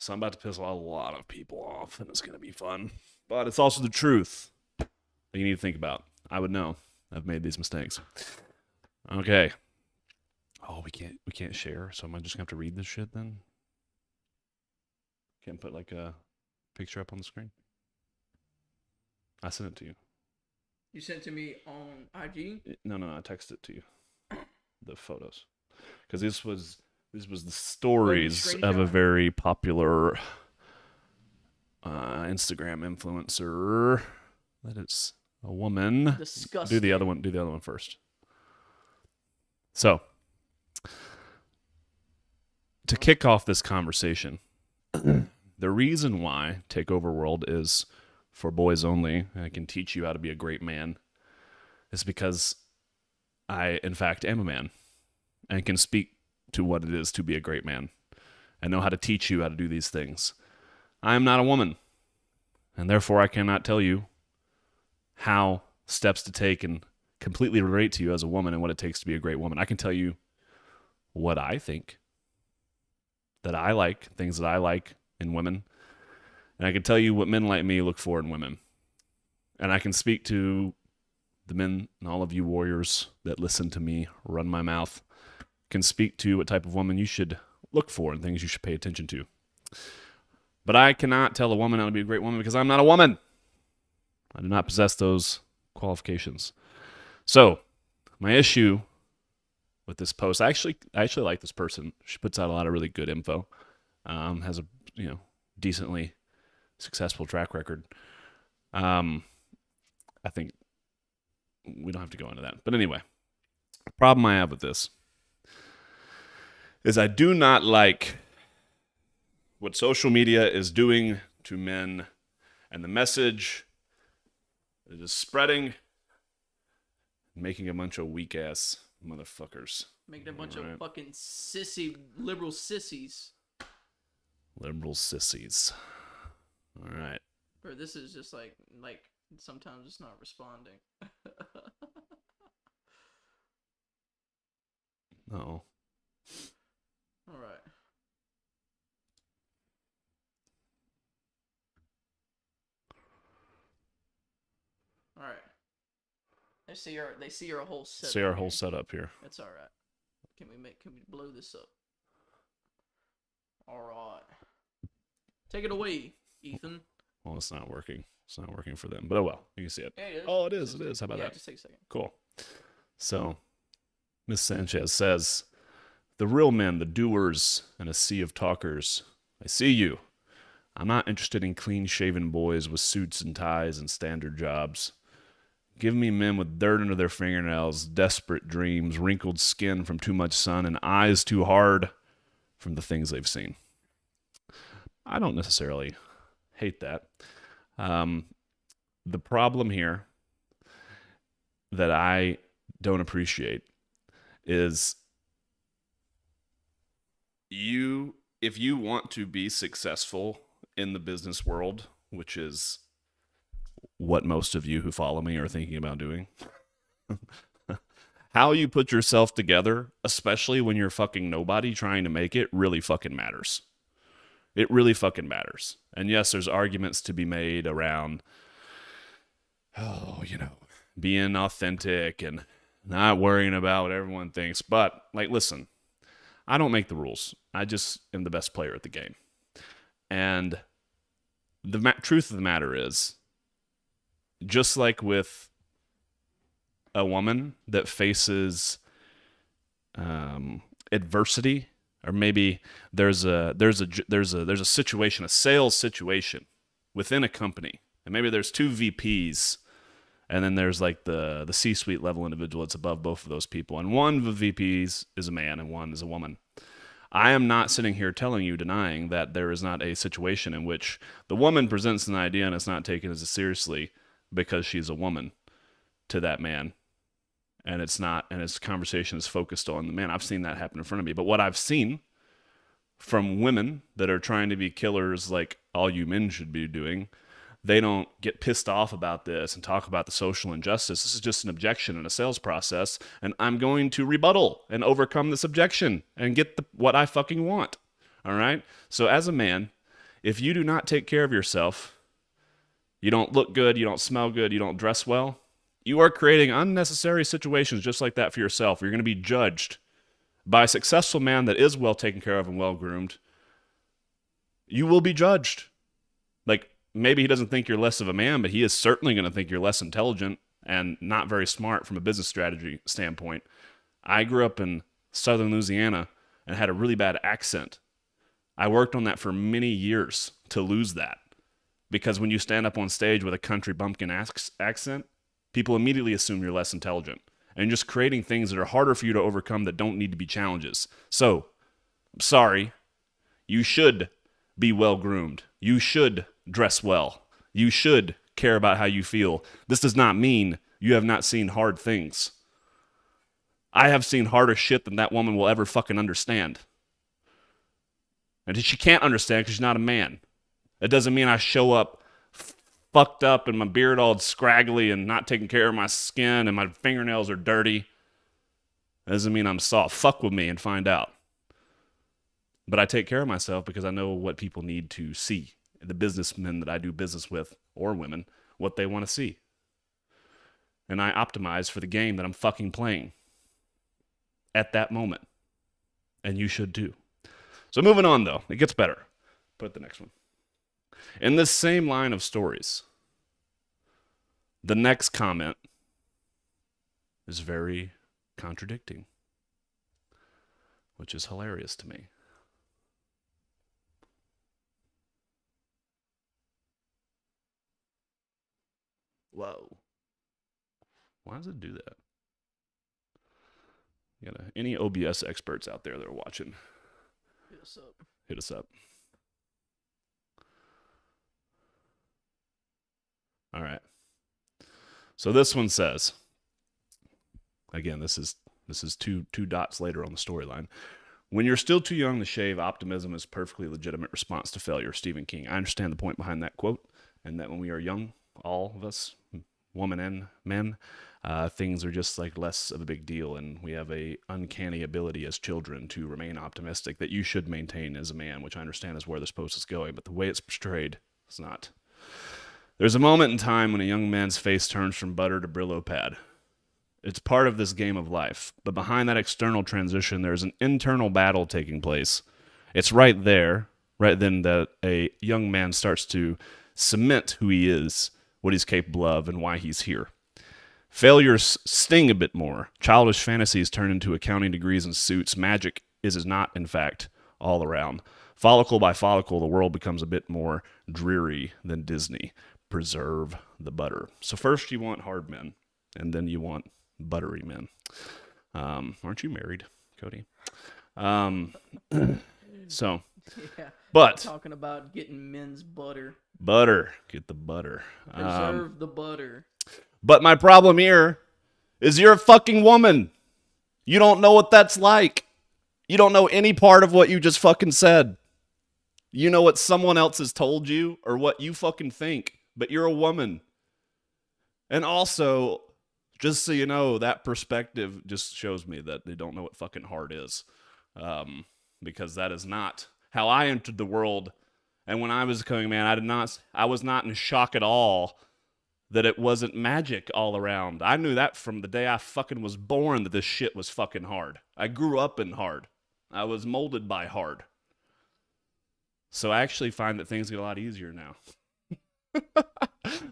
So I'm about to piss a lot of people off, and it's going to be fun. But it's also the truth that you need to think about. I would know. I've made these mistakes. Okay. Oh, we can't share, so am I just going to have to read this shit then? Can't put like a picture up on the screen? I sent it to you. You sent it to me on IG? No, I texted it to you. The photos. Because this was the stories of a very popular Instagram influencer. That is a woman. Disgusting. Do the other one first. So, to kick off this conversation, the reason why Takeover World is for boys only, and I can teach you how to be a great man, is because I, in fact, am a man and can speak to what it is to be a great man and know how to teach you how to do these things. I am not a woman, and therefore I cannot tell you how steps to take and completely relate to you as a woman and what it takes to be a great woman. I can tell you what I think, that I like, things that I like in women, and I can tell you what men like me look for in women. And I can speak to the men and all of you warriors that listen to me run my mouth, can speak to what type of woman you should look for and things you should pay attention to. But I cannot tell a woman how to be a great woman because I'm not a woman. I do not possess those qualifications. So, my issue with this post, I actually like this person. She puts out a lot of really good info. Has a decently successful track record. I think we don't have to go into that. But anyway, the problem I have with this is I do not like what social media is doing to men and the message it is spreading, making a bunch of weak-ass motherfuckers. Making a bunch of fucking liberal sissies. Liberal sissies. All right. Or this is just like sometimes it's not responding. No. All right. All right. They see our whole setup. See our whole setup here. That's all right. Can we blow this up? All right. Take it away, Ethan. Well, it's not working. It's not working for them. But oh well, you can see it. Yeah, it is. Oh, it is. It is. How about that? Just take a second. Cool. So, Miss Sanchez says, "The real men, the doers, and a sea of talkers. I see you. I'm not interested in clean-shaven boys with suits and ties and standard jobs. Give me men with dirt under their fingernails, desperate dreams, wrinkled skin from too much sun, and eyes too hard from the things they've seen." I don't necessarily hate that. The problem here that I don't appreciate is if you want to be successful in the business world, which is what most of you who follow me are thinking about doing, how you put yourself together, especially when you're fucking nobody trying to make it, really fucking matters. It really fucking matters. And yes, there's arguments to be made around, being authentic and not worrying about what everyone thinks. But, listen, I don't make the rules. I just am the best player at the game. And the truth of the matter is, just like with a woman that faces adversity, or maybe there's a situation, a sales situation within a company, and maybe there's two VPs, and then there's the C-suite level individual that's above both of those people, and one of the VPs is a man and one is a woman. I am not sitting here denying that there is not a situation in which the woman presents an idea and it's not taken as seriously because she's a woman to that man. And it's not, and his conversation is focused on the man. I've seen that happen in front of me. But what I've seen from women that are trying to be killers like all you men should be doing, they don't get pissed off about this and talk about the social injustice. This is just an objection in a sales process, and I'm going to rebuttal and overcome this objection and get what I fucking want. All right? So as a man, If you do not take care of yourself, you don't look good, you don't smell good, you don't dress well, you are creating unnecessary situations just like that for yourself. You're going to be judged by a successful man that is well taken care of and well groomed. You will be judged. Like, maybe he doesn't think you're less of a man, but he is certainly going to think you're less intelligent and not very smart from a business strategy standpoint. I grew up in southern Louisiana and had a really bad accent. I worked on that for many years to lose that. Because when you stand up on stage with a country bumpkin accent, people immediately assume you're less intelligent. And just creating things that are harder for you to overcome that don't need to be challenges. So, I'm sorry. You should be well groomed. You should dress well. You should care about how you feel. This does not mean you have not seen hard things. I have seen harder shit than that woman will ever fucking understand. And she can't understand because she's not a man. It doesn't mean I show up fucked up and my beard all scraggly and not taking care of my skin and my fingernails are dirty. That doesn't mean I'm soft. Fuck with me and find out. But I take care of myself because I know what people need to see. The businessmen that I do business with, or women, what they want to see. And I optimize for the game that I'm fucking playing at that moment. And you should too. So moving on though, it gets better. Put the next one. In this same line of stories, the next comment is very contradicting, which is hilarious to me. Whoa. Why does it do that? Any OBS experts out there that are watching? Hit us up. Hit us up. All right. So this one says, again, this is two dots later on the storyline. When you're still too young to shave, optimism is a perfectly legitimate response to failure. Stephen King. I understand the point behind that quote, and that when we are young, all of us, women and men, things are just like less of a big deal, and we have a uncanny ability as children to remain optimistic that you should maintain as a man, which I understand is where this post is going, but the way it's portrayed is not. There's a moment in time when a young man's face turns from butter to Brillo pad. It's part of this game of life, but behind that external transition, there's an internal battle taking place. It's right there, right then, that a young man starts to cement who he is, what he's capable of, and why he's here. Failures sting a bit more. Childish fantasies turn into accounting degrees and suits. Magic is not, in fact, all around. Follicle by follicle, the world becomes a bit more dreary than Disney. Preserve the butter. So first you want hard men, and then you want buttery men. Aren't you married, Cody? So, Yeah. but Talking about getting men's butter. butter, get the butter. Preserve the butter. But my problem here is you're a fucking woman. You don't know what that's like. You don't know any part of what you just fucking said. You know what someone else has told you or what you fucking think, but you're a woman. And also, just so you know, that perspective just shows me that they don't know what fucking hard is. Because that is not how I entered the world. And when I was a young man, I was not in shock at all that it wasn't magic all around. I knew that from the day I fucking was born that this shit was fucking hard. I grew up in hard. I was molded by hard. So I actually find that things get a lot easier now.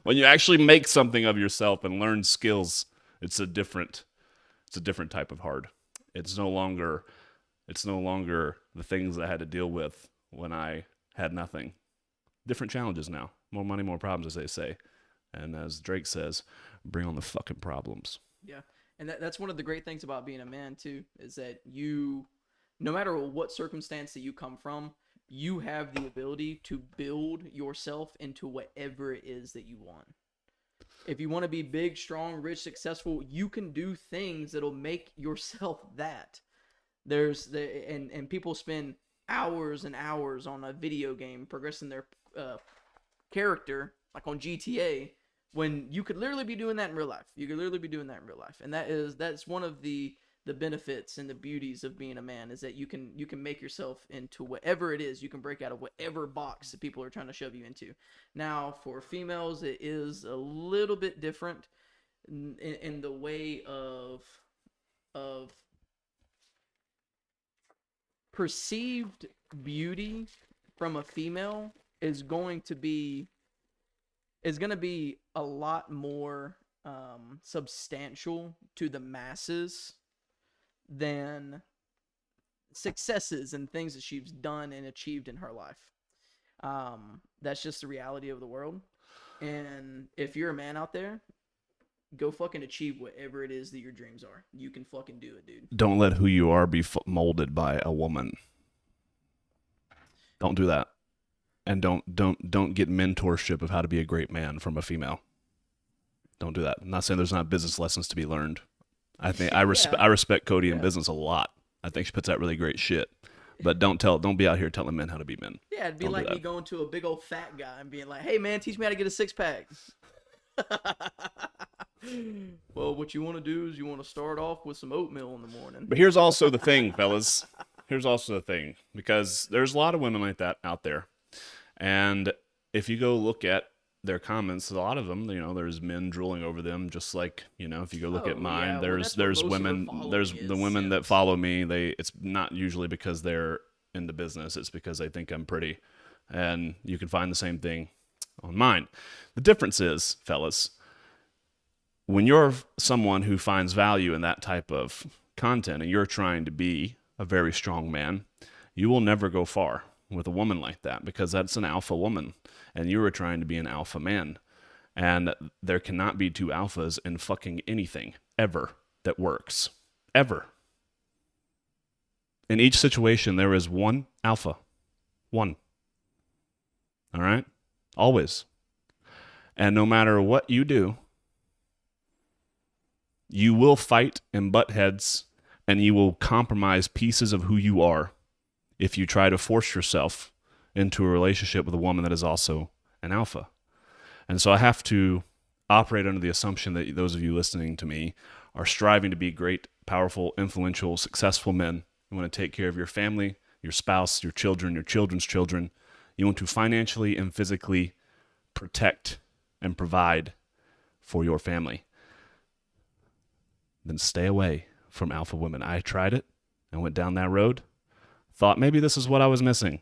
When you actually make something of yourself and learn skills, it's a different type of hard. It's no longer the things I had to deal with when I had nothing. Different challenges now. More money, more problems, as they say. And as Drake says, bring on the fucking problems. Yeah. And that's one of the great things about being a man, too, is that you, no matter what circumstance that you come from, you have the ability to build yourself into whatever it is that you want. If you want to be big, strong, rich, successful, you can do things that'll make yourself that. And people spend hours and hours on a video game progressing their character, like on GTA, when you could literally be doing that in real life. And that's one of the the benefits and the beauties of being a man is that you can make yourself into whatever it is. You can break out of whatever box that people are trying to shove you into. Now, for females, it is a little bit different in the way of perceived beauty from a female is going to be a lot more substantial to the masses than successes and things that she's done and achieved in her life. That's just the reality of the world. And if you're a man out there, go fucking achieve whatever it is that your dreams are. You can fucking do it, dude. Don't let who you are be molded by a woman. Don't do that. And don't get mentorship of how to be a great man from a female. Don't do that. I'm not saying there's not business lessons to be learned. I think I respect Cody in business a lot. I think she puts out really great shit. But don't be out here telling men how to be men. Yeah, it'd be like me going to a big old fat guy and being like, "Hey man, teach me how to get a 6-pack." Well, what you want to do is you want to start off with some oatmeal in the morning. But here's also the thing, fellas. Here's also the thing, because there's a lot of women like that out there. And if you go look at their comments, a lot of them, there's men drooling over them, just like, if you go look at mine, there's women, there's the women that follow me. It's not usually because they're in the business. It's because they think I'm pretty. And you can find the same thing on mine. The difference is, fellas, when you're someone who finds value in that type of content and you're trying to be a very strong man, you will never go far with a woman like that, because that's an alpha woman and you are trying to be an alpha man. And there cannot be two alphas in fucking anything ever that works. Ever. In each situation, there is one alpha. One. All right? Always. And no matter what you do, you will fight and butt heads, and you will compromise pieces of who you are if you try to force yourself into a relationship with a woman that is also an alpha. And so I have to operate under the assumption that those of you listening to me are striving to be great, powerful, influential, successful men. You want to take care of your family, your spouse, your children, your children's children. You want to financially and physically protect and provide for your family. Then stay away from alpha women. I tried it and went down that road. Thought maybe this is what I was missing.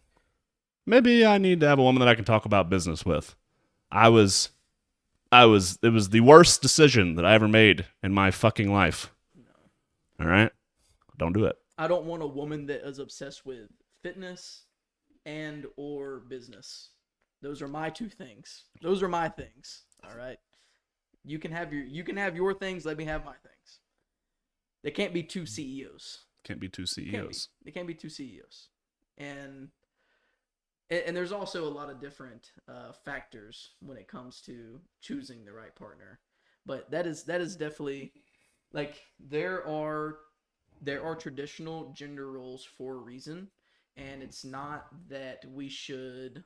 Maybe I need to have a woman that I can talk about business with. It was the worst decision that I ever made in my fucking life. No. All right? Don't do it. I don't want a woman that is obsessed with fitness and or business. Those are my two things. Those are my things. All right? You can have your things, let me have my things. There can't be two CEOs. Can't be two CEOs. There can't be two CEOs. And there's also a lot of different factors when it comes to choosing the right partner. But that is definitely, like, there are traditional gender roles for a reason, and it's not that we should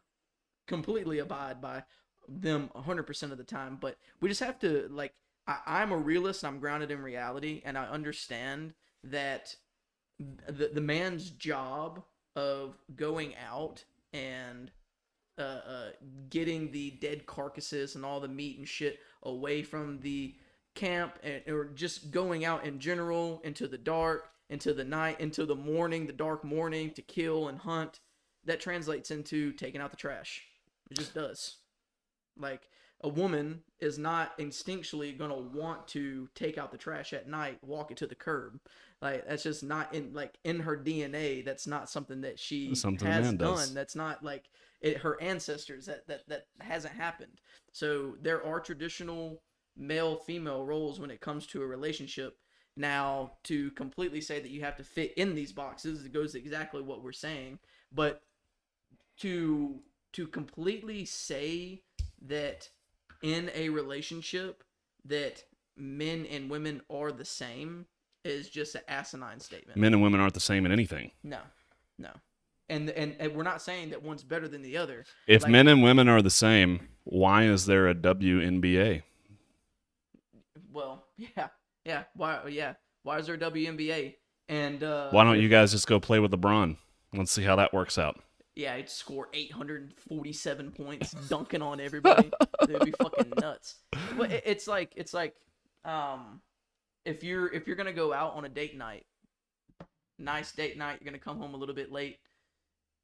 completely abide by them 100% of the time, but we just have to, like, I'm a realist, I'm grounded in reality, and I understand that the man's job of going out and getting the dead carcasses and all the meat and shit away from the camp, or just going out in general into the dark, into the night, into the morning, the dark morning, to kill and hunt, that translates into taking out the trash. It just does. Like, a woman is not instinctually going to want to take out the trash at night, walk it to the curb. Like, that's just not in her DNA. That's not something that she has done. That's not like her ancestors. That hasn't happened. So there are traditional male-female roles when it comes to a relationship. Now, to completely say that you have to fit in these boxes, it goes exactly what we're saying. But to completely say that in a relationship that men and women are the same is just an asinine statement. Men and women aren't the same in anything. No. And we're not saying that one's better than the other. If men and women are the same, why is there a WNBA? Well, yeah. Why Why is there a WNBA? And Why don't you guys just go play with LeBron? Let's see how that works out. Yeah, he'd score 847 points, dunking on everybody. It'd be fucking nuts. But it's like if you're gonna go out on a date night, nice date night, you're gonna come home a little bit late,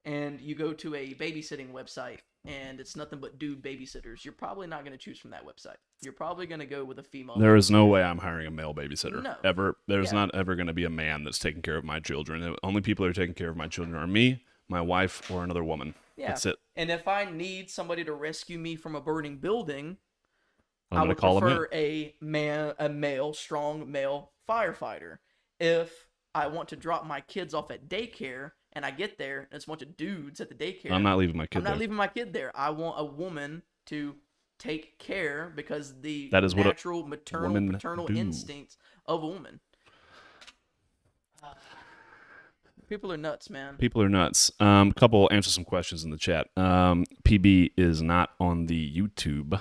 and you go to a babysitting website, and it's nothing but dude babysitters. You're probably not gonna choose from that website. You're probably gonna go with a female. There is no way I'm hiring a male babysitter. No. Ever. There's Yeah. not ever going to be a man that's taking care of my children. The only people that are taking care of my children are me, my wife, or another woman. Yeah. That's it. And if I need somebody to rescue me from a burning building, I'm I going to would call him in. prefer a male, strong male firefighter. If I want to drop my kids off at daycare and I get there and it's a bunch of dudes at the daycare, I'm not leaving my kid I'm not there. leaving my kid there. I want a woman to take care because the That is what a natural maternal woman paternal do. instincts of a woman. People are nuts, man. People are nuts. Couple answer some questions in the chat. PB is not on the YouTube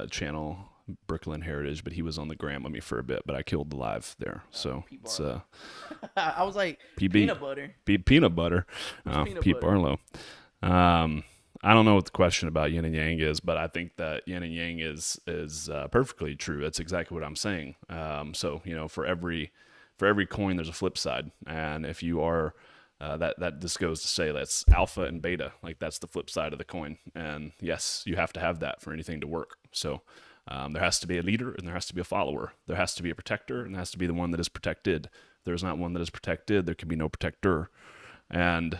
channel, Brooklyn Heritage, but he was on the gram with me for a bit. But I killed the live there, so it's I was like PB peanut butter. peanut butter. Peanut Pete butter. Barlow. I don't know what the question about yin and yang is, but I think that yin and yang is perfectly true. That's exactly what I'm saying. So for every coin, there's a flip side, and if you are that just goes to say that's alpha and beta, like that's the flip side of the coin. And yes, you have to have that for anything to work. So there has to be a leader and there has to be a follower. There has to be a protector and there has to be the one that is protected. If there's not one that is protected, there can be no protector. And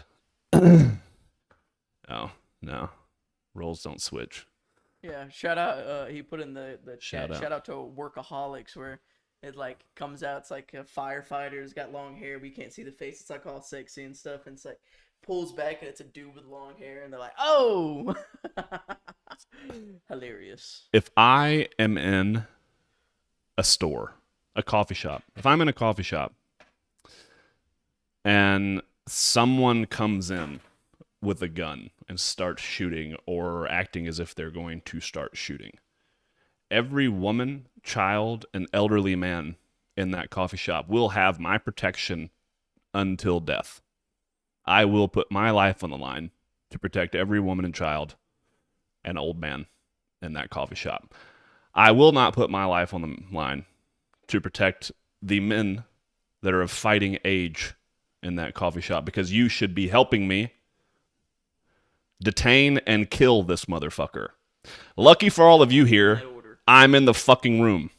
oh no, roles don't switch. Yeah, shout out. He put in the Shout chat. out. Shout out to Workaholics, where it like comes out. It's like a firefighter's got long hair. We can't see the face. It's like all sexy and stuff. And it's like pulls back and it's a dude with long hair. And they're like, oh, hilarious. If I am in a store, a coffee shop, if I'm in a coffee shop and someone comes in with a gun and starts shooting or acting as if they're going to start shooting, every woman, child, and elderly man in that coffee shop will have my protection until death. I will put my life on the line to protect every woman and child and old man in that coffee shop. I will not put my life on the line to protect the men that are of fighting age in that coffee shop, because you should be helping me detain and kill this motherfucker. Lucky for all of you here, That order. I'm in the fucking room.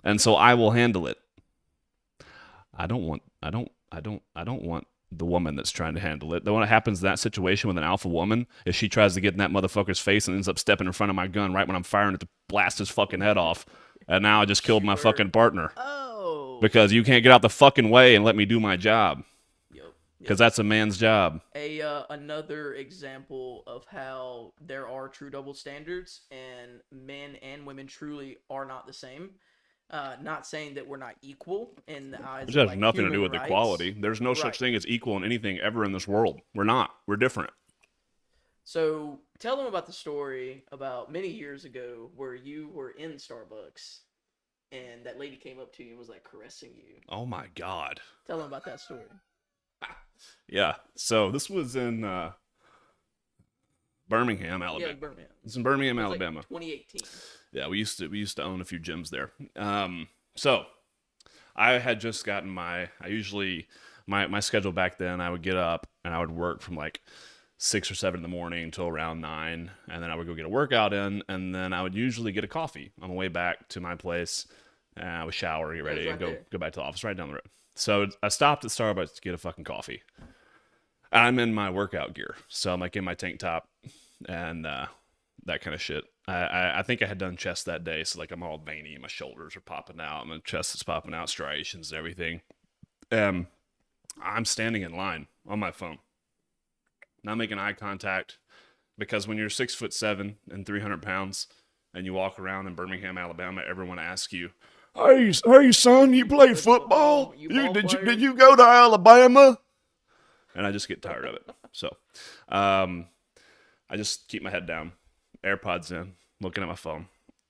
And so I will handle it. I don't want the woman that's trying to handle it. The one that happens in that situation with an alpha woman is she tries to get in that motherfucker's face and ends up stepping in front of my gun right when I'm firing it to blast his fucking head off. And now I just killed my fucking partner Oh. because you can't get out the fucking way and let me do my job, Yep. because that's a man's job. Another example of how there are true double standards and men and women truly are not the same. Not saying that we're not equal in the eyes Which of has like, nothing to do human with rights. equality. There's no such Right. thing as equal in anything ever in this world. We're not. We're different. So tell them about the story about many years ago where you were in Starbucks and that lady came up to you and was like caressing you. Oh my God. Tell them about that story. Yeah. So this was in Birmingham, Yeah, Alabama. Birmingham. It's in Birmingham, It was like Alabama. 2018. Yeah, we used to own a few gyms there. So I had just gotten my schedule back then. I would get up and I would work from like 6 or 7 in the morning until around 9, and then I would go get a workout in, and then I would usually get a coffee on the way back to my place. And I would shower, get ready, it's and right there. go back to the office right down the road. So I stopped at Starbucks to get a fucking coffee. I'm in my workout gear, so I'm like in my tank top and that kind of shit. I think I had done chest that day, so like I'm all veiny, my shoulders are popping out, my chest is popping out, striations and everything. I'm standing in line on my phone, not making eye contact, because when you're 6'7" and 300 pounds and you walk around in Birmingham, Alabama, everyone asks you, "Hey, son, you play football? Did you go to Alabama?" And I just get tired of it. So, I just keep my head down, AirPods in, looking at my phone,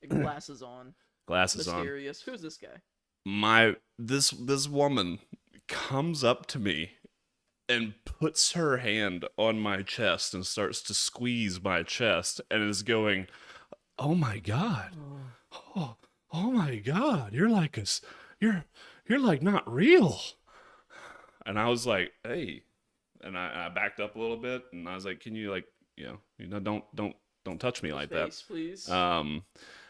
Glasses on. glasses on. Mysterious. Who's this guy? this woman comes up to me and puts her hand on my chest and starts to squeeze my chest and is going, "Oh my god. Oh my god. You're like you're like not real." And I was like, "Hey." And I backed up a little bit and I was like, "Can you like, don't touch me like Face, please. that."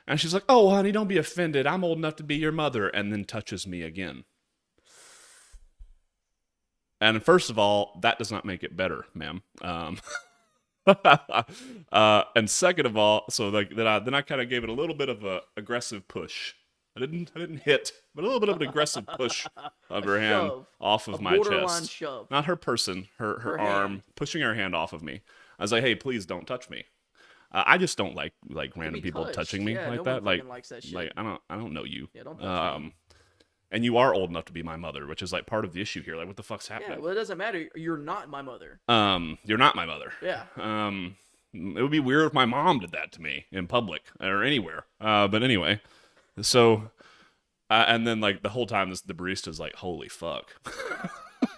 And she's like, "Oh, honey, don't be offended. I'm old enough to be your mother," and then touches me again. And first of all, that does not make it better, ma'am. And second of all, so like then I kind of gave it a little bit of a aggressive push. I didn't hit, but a little bit of an aggressive push of her hand shove. off A of my borderline chest. shove. Not her person, her arm, hand. pushing her hand off of me. I was like, "Hey, please don't touch me." I just don't like random be people touched. touching me Yeah, like no that. one fucking likes that shit. Like I don't know you. Yeah, don't touch me. And you are old enough to be my mother, which is like part of the issue here. Like, what the fuck's Yeah, happening? well, it doesn't matter. You're not my mother. You're not my mother. Yeah. It would be weird if my mom did that to me in public or anywhere. But anyway, so, and then like the whole time, the barista's like, "Holy fuck."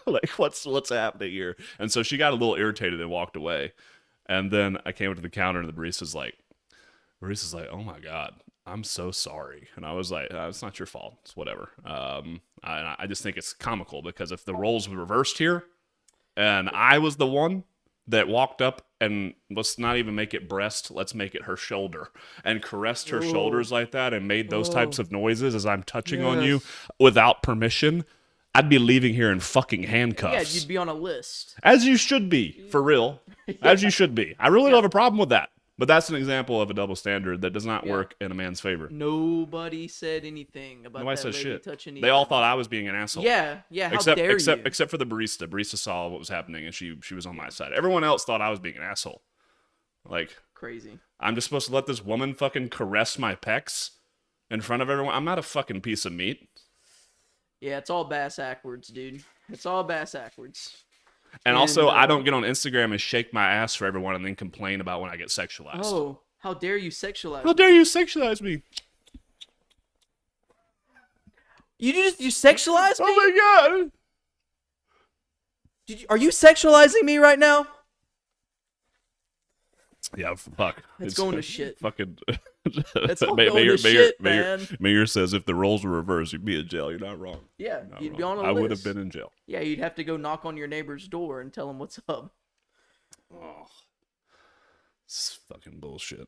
Like, what's happening here? And so she got a little irritated and walked away. And then I came up to the counter and the barista's like, "Oh my god, I'm so sorry." And I was like, "It's not your fault. It's whatever." I just think it's comical because if the roles were reversed here, and I was the one that walked up and let's not even make it breast, let's make it her shoulder, and caressed her shoulders like that and made those types of noises as I'm touching on you without permission, I'd be leaving here in fucking handcuffs. Yeah, you'd be on a list. As you should be, for real. As you should be. I really don't have a problem with that. But that's an example of a double standard that does not work in a man's favor. Nobody said anything about Nobody that said lady shit. touching They all thought I was being an asshole. Yeah, how dare you? Except for the barista. Barista saw what was happening and she was on my side. Everyone else thought I was being an asshole. Like, crazy. I'm just supposed to let this woman fucking caress my pecs in front of everyone? I'm not a fucking piece of meat. Yeah, it's all bass backwards, dude. It's all bass backwards. And also, I don't get on Instagram and shake my ass for everyone and then complain about when I get sexualized. Oh, how dare you sexualize How dare you sexualize me? You sexualize me? Oh my god! Are you sexualizing me right now? Yeah, fuck. It's going to shit. Fucking. It's all going to shit, man. Mayor says if the roles were reversed, you'd be in jail. You're not wrong. Yeah, Not you'd wrong. be on a list. I would have been in jail. Yeah, you'd have to go knock on your neighbor's door and tell him what's up. Oh, it's fucking bullshit.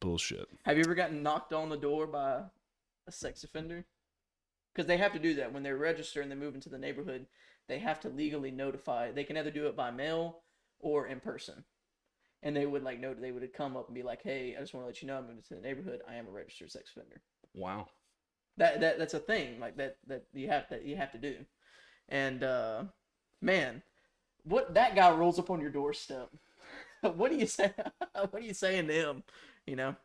Bullshit. Have you ever gotten knocked on the door by a sex offender? Because they have to do that when they register and they move into the neighborhood. They have to legally notify. They can either do it by mail or in person. And they would they would come up and be like, "Hey, I just want to let you know I'm moving to the neighborhood. I am a registered sex offender." Wow. That's a thing like that you have to do. And man, what that guy rolls up on your doorstep. What do you say? What are you saying to him? You know.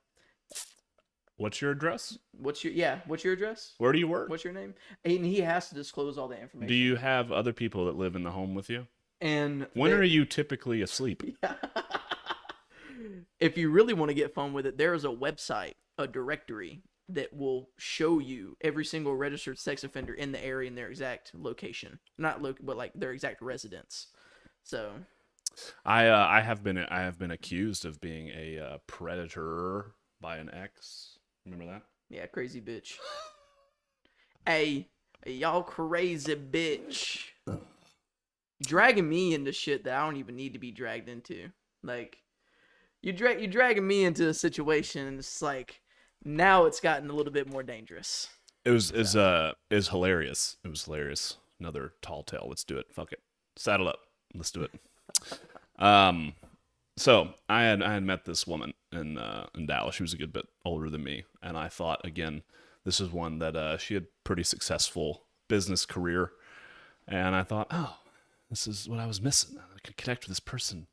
What's your address? What's your address? Where do you work? What's your name? And he has to disclose all the information. Do you have other people that live in the home with you? And when are you typically asleep? If you really want to get fun with it, there is a website, a directory that will show you every single registered sex offender in the area and their exact location, but like their exact residence. So, I have been accused of being a predator by an ex. Remember that? Yeah, crazy bitch. Hey, y'all crazy bitch. Dragging me into shit that I don't even need to be dragged into. Like, you're dragging me into a situation, and it's like, now it's gotten a little bit more dangerous. It was hilarious. It was hilarious. Another tall tale. Let's do it. Fuck it. Saddle up. Let's do it. So I had met this woman in Dallas. She was a good bit older than me, and I thought, again, this is one that she had pretty successful business career, and I thought, oh, this is what I was missing. I could connect with this person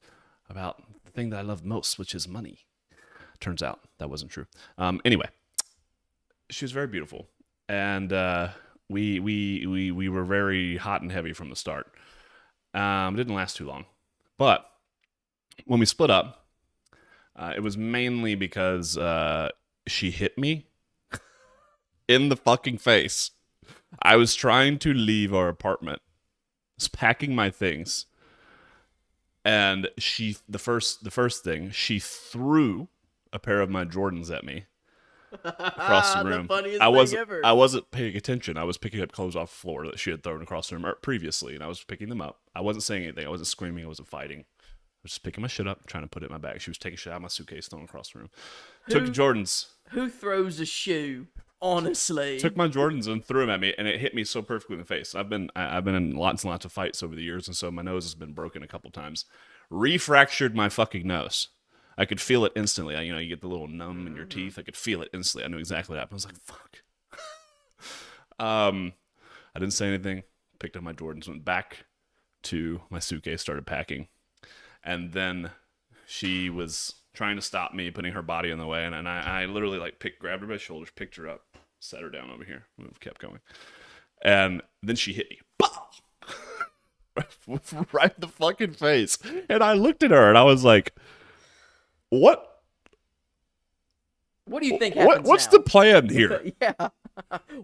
about the thing that I love most, which is money. Turns out that wasn't true. Anyway, she was very beautiful, and we were very hot and heavy from the start. It didn't last too long, but when we split up, it was mainly because she hit me in the fucking face I was trying to leave our apartment, was packing my things, and the first thing, she threw a pair of my Jordans at me across the room. funniest I thing wasn't ever. I wasn't paying attention. I was picking up clothes off the floor that she had thrown across the room previously, and I was picking them up. I wasn't saying anything. I wasn't screaming. I wasn't fighting. I was just picking my shit up, trying to put it in my bag. She was taking shit out of my suitcase, throwing across the room. Took the Jordans. Who throws a shoe? Honestly. Took my Jordans and threw them at me, and it hit me so perfectly in the face. I've been in lots and lots of fights over the years, and so my nose has been broken a couple times. Refractured my fucking nose. I could feel it instantly. You get the little numb in your teeth. I could feel it instantly. I knew exactly what happened. I was like, fuck. I didn't say anything. Picked up my Jordans, went back to my suitcase, started packing. And then she was trying to stop me, putting her body in the way. And I literally grabbed her by the shoulders, picked her up, set her down over here, kept going. And then she hit me. Right in the fucking face. And I looked at her and I was like, what? What do you think happens What's now? the plan here? Yeah.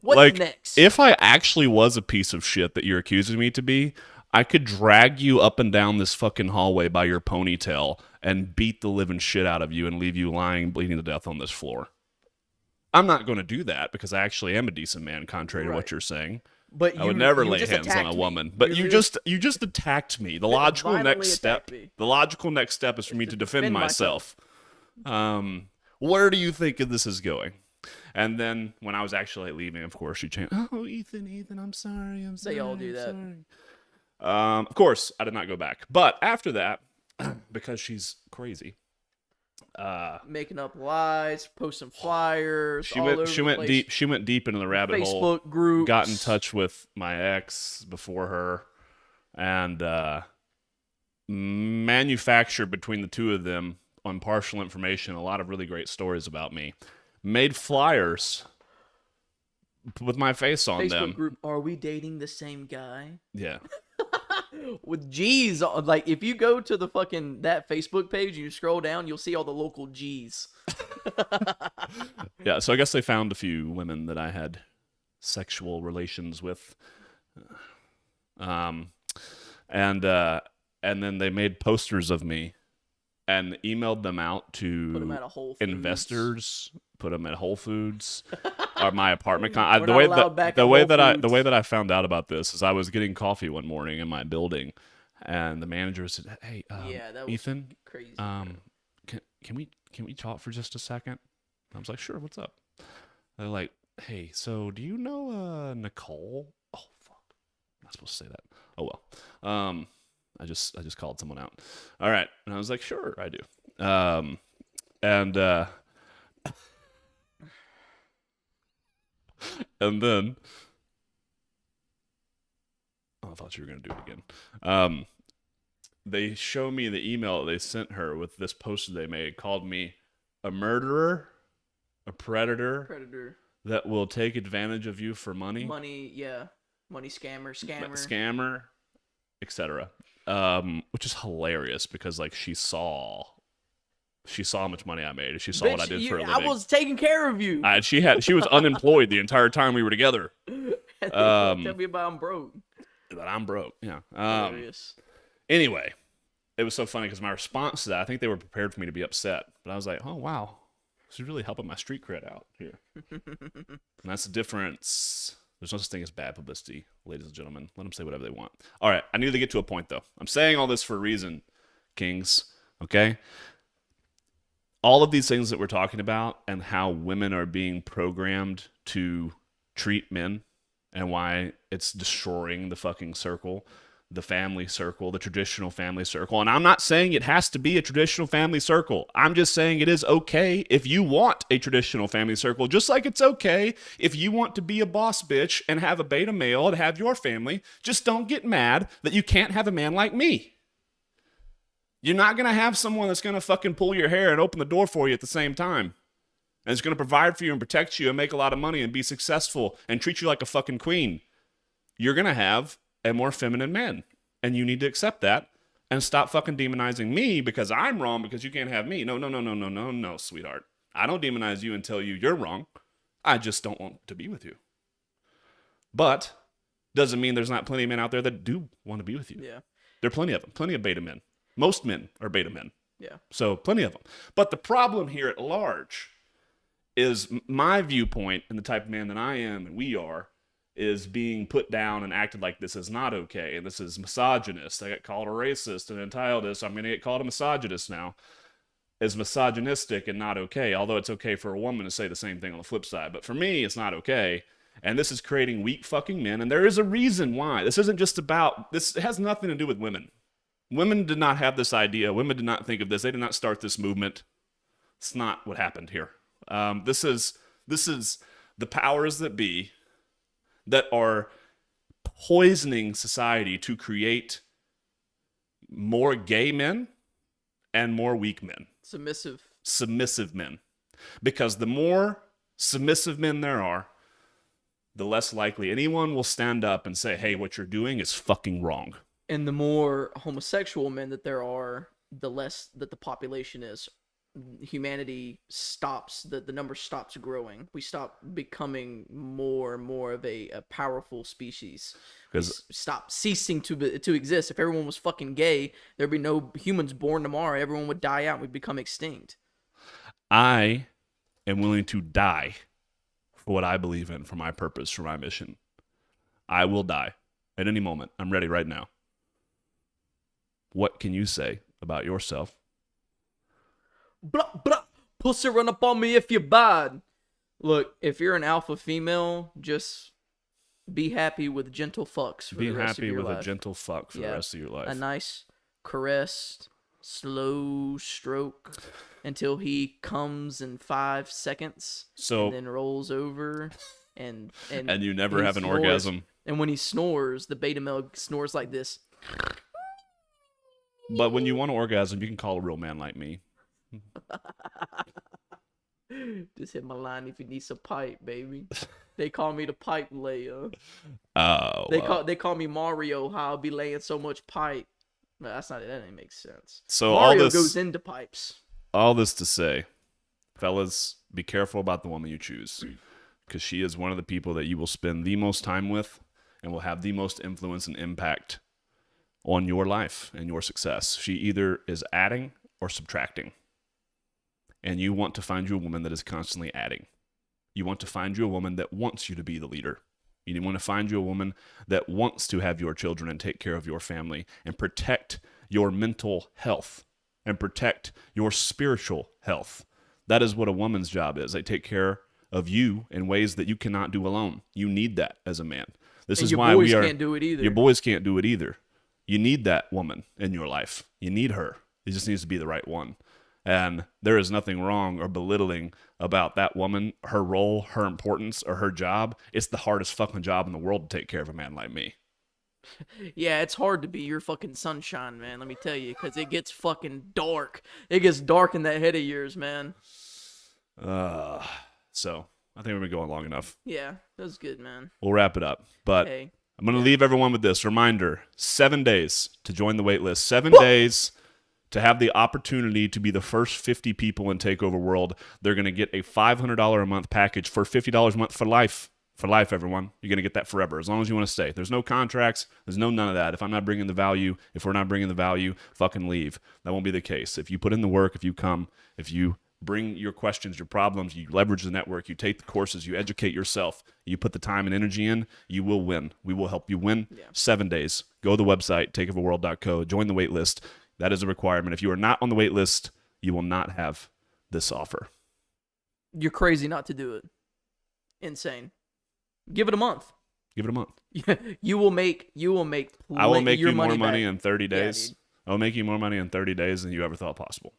What's next? If I actually was a piece of shit that you're accusing me to be, I could drag you up and down this fucking hallway by your ponytail and beat the living shit out of you and leave you lying, bleeding to death on this floor. I'm not going to do that because I actually am a decent man, contrary to what you're saying. But I would never lay hands on a woman. But you just attacked me. The logical next step is for me to defend myself. Where do you think this is going? And then when I was actually leaving, of course, she changed. Oh, Ethan, I'm sorry. They all do that. Of course, I did not go back. But after that, because she's crazy, making up lies, posting flyers. She went deep. She went deep into the rabbit hole. Facebook groups. Got in touch with my ex before her, and manufactured between the two of them on partial information a lot of really great stories about me. Made flyers with my face on them. Facebook group. Are we dating the same guy? Yeah. With G's, like if you go to the fucking that Facebook page and you scroll down, you'll see all the local G's. Yeah, so I guess they found a few women that I had sexual relations with, and then they made posters of me and emailed them out to Put them at a Whole Foods. investors. Put them at Whole Foods or my apartment. The way that I found out about this is I was getting coffee one morning in my building, and the manager said, "Hey, that was Ethan, crazy. Can we talk for just a second?" I was like, "Sure, what's up?" They're like, "Hey, so do you know Nicole?" Oh fuck, I'm not supposed to say that. Oh well. I just called someone out. All right, and I was like, "Sure, I do." And then, I thought you were going to do it again. They show me the email they sent her with this poster they made, called me a murderer, a predator that will take advantage of you for money. Money scammer, etc. Which is hilarious because she saw how much money I made. She saw what I did for a living. I was taking care of you. She was unemployed the entire time we were together. Tell me about I'm broke. That I'm broke. Yeah. Hilarious. Anyway, it was so funny because my response to that, I think they were prepared for me to be upset, but I was like, oh wow, she's really helping my street cred out here. And that's the difference. There's no such thing as bad publicity, ladies and gentlemen. Let them say whatever they want. All right, I need to get to a point though. I'm saying all this for a reason, kings. Okay. All of these things that we're talking about and how women are being programmed to treat men and why it's destroying the fucking circle, the family circle, the traditional family circle. And I'm not saying it has to be a traditional family circle. I'm just saying it is okay if you want a traditional family circle, just like it's okay if you want to be a boss bitch and have a beta male and have your family. Just don't get mad that you can't have a man like me. You're not going to have someone that's going to fucking pull your hair and open the door for you at the same time. And is going to provide for you and protect you and make a lot of money and be successful and treat you like a fucking queen. You're going to have a more feminine man. And you need to accept that and stop fucking demonizing me because I'm wrong because you can't have me. No, sweetheart. I don't demonize you and tell you you're wrong. I just don't want to be with you. But doesn't mean there's not plenty of men out there that do want to be with you. Yeah. There are plenty of them, plenty of beta men. Most men are beta men. Yeah. So plenty of them. But the problem here at large is my viewpoint and the type of man that I am and we are is being put down and acted like this is not okay. And this is misogynist. I got called a racist and entitled, so I'm going to get called a misogynist now. Is misogynistic and not okay. Although it's okay for a woman to say the same thing on the flip side. But for me, it's not okay. And this is creating weak fucking men. And there is a reason why. This isn't just about, this has nothing to do with women. Women did not have this idea. Women did not think of this. They did not start this movement. It's not what happened here. This is the powers that be that are poisoning society to create more gay men and more weak men. Submissive men. Because the more submissive men there are, the less likely anyone will stand up and say, hey, what you're doing is fucking wrong. And the more homosexual men that there are, the less that the population is. Humanity stops, the number stops growing. We stop becoming more and more of a powerful species. Because stop ceasing to exist. If everyone was fucking gay, there'd be no humans born tomorrow. Everyone would die out and we'd become extinct. I am willing to die for what I believe in, for my purpose, for my mission. I will die at any moment. I'm ready right now. What can you say about yourself? Blah, blah. Pussy run up on me if you're bad. Look, if you're an alpha female, just be happy with gentle fucks for the rest of your life. Be happy with a gentle fuck for the rest of your life. A nice caress, slow stroke until he comes in 5 seconds. So, and then rolls over and you never have an orgasm. And when he snores, the beta male snores like this. But when you want an orgasm, you can call a real man like me. Just hit my line if you need some pipe, baby. They call me the pipe layer. Oh, they call me Mario. How I'll be laying so much pipe. No, that's not it. That didn't make sense. So Mario goes into pipes. All this to say, fellas, be careful about the woman you choose, because she is one of the people that you will spend the most time with and will have the most influence and impact on your life and your success. She either is adding or subtracting. And you want to find you a woman that is constantly adding. You want to find you a woman that wants you to be the leader. You want to find you a woman that wants to have your children and take care of your family and protect your mental health and protect your spiritual health. That is what a woman's job is. They take care of you in ways that you cannot do alone. You need that as a man. This is why we are. Your boys can't do it either. Your boys can't do it either. You need that woman in your life. You need her. It just needs to be the right one. And there is nothing wrong or belittling about that woman, her role, her importance, or her job. It's the hardest fucking job in the world to take care of a man like me. Yeah, it's hard to be your fucking sunshine, man, let me tell you, because it gets fucking dark. It gets dark in that head of yours, man. So, I think we've been going long enough. Yeah, that was good, man. We'll wrap it up. But hey, I'm going to leave everyone with this reminder. 7 days to join the wait list. 7 days to have the opportunity to be the first 50 people in Takeover World. They're going to get a $500 a month package for $50 a month for life. For life, everyone. You're going to get that forever, as long as you want to stay. There's no contracts. There's no none of that. If I'm not bringing the value, if we're not bringing the value, fucking leave. That won't be the case. If you put in the work, if you come, if you bring your questions, your problems, you leverage the network, you take the courses, you educate yourself, you put the time and energy in, you will win. We will help you win. 7 days. Go to the website, takeoverworld.co, join the wait list. That is a requirement. If you are not on the wait list, you will not have this offer. You're crazy not to do it. Insane. Give it a month. Give it a month. You will make I will make you more money in 30 days. I will make you more money in 30 days than you ever thought possible.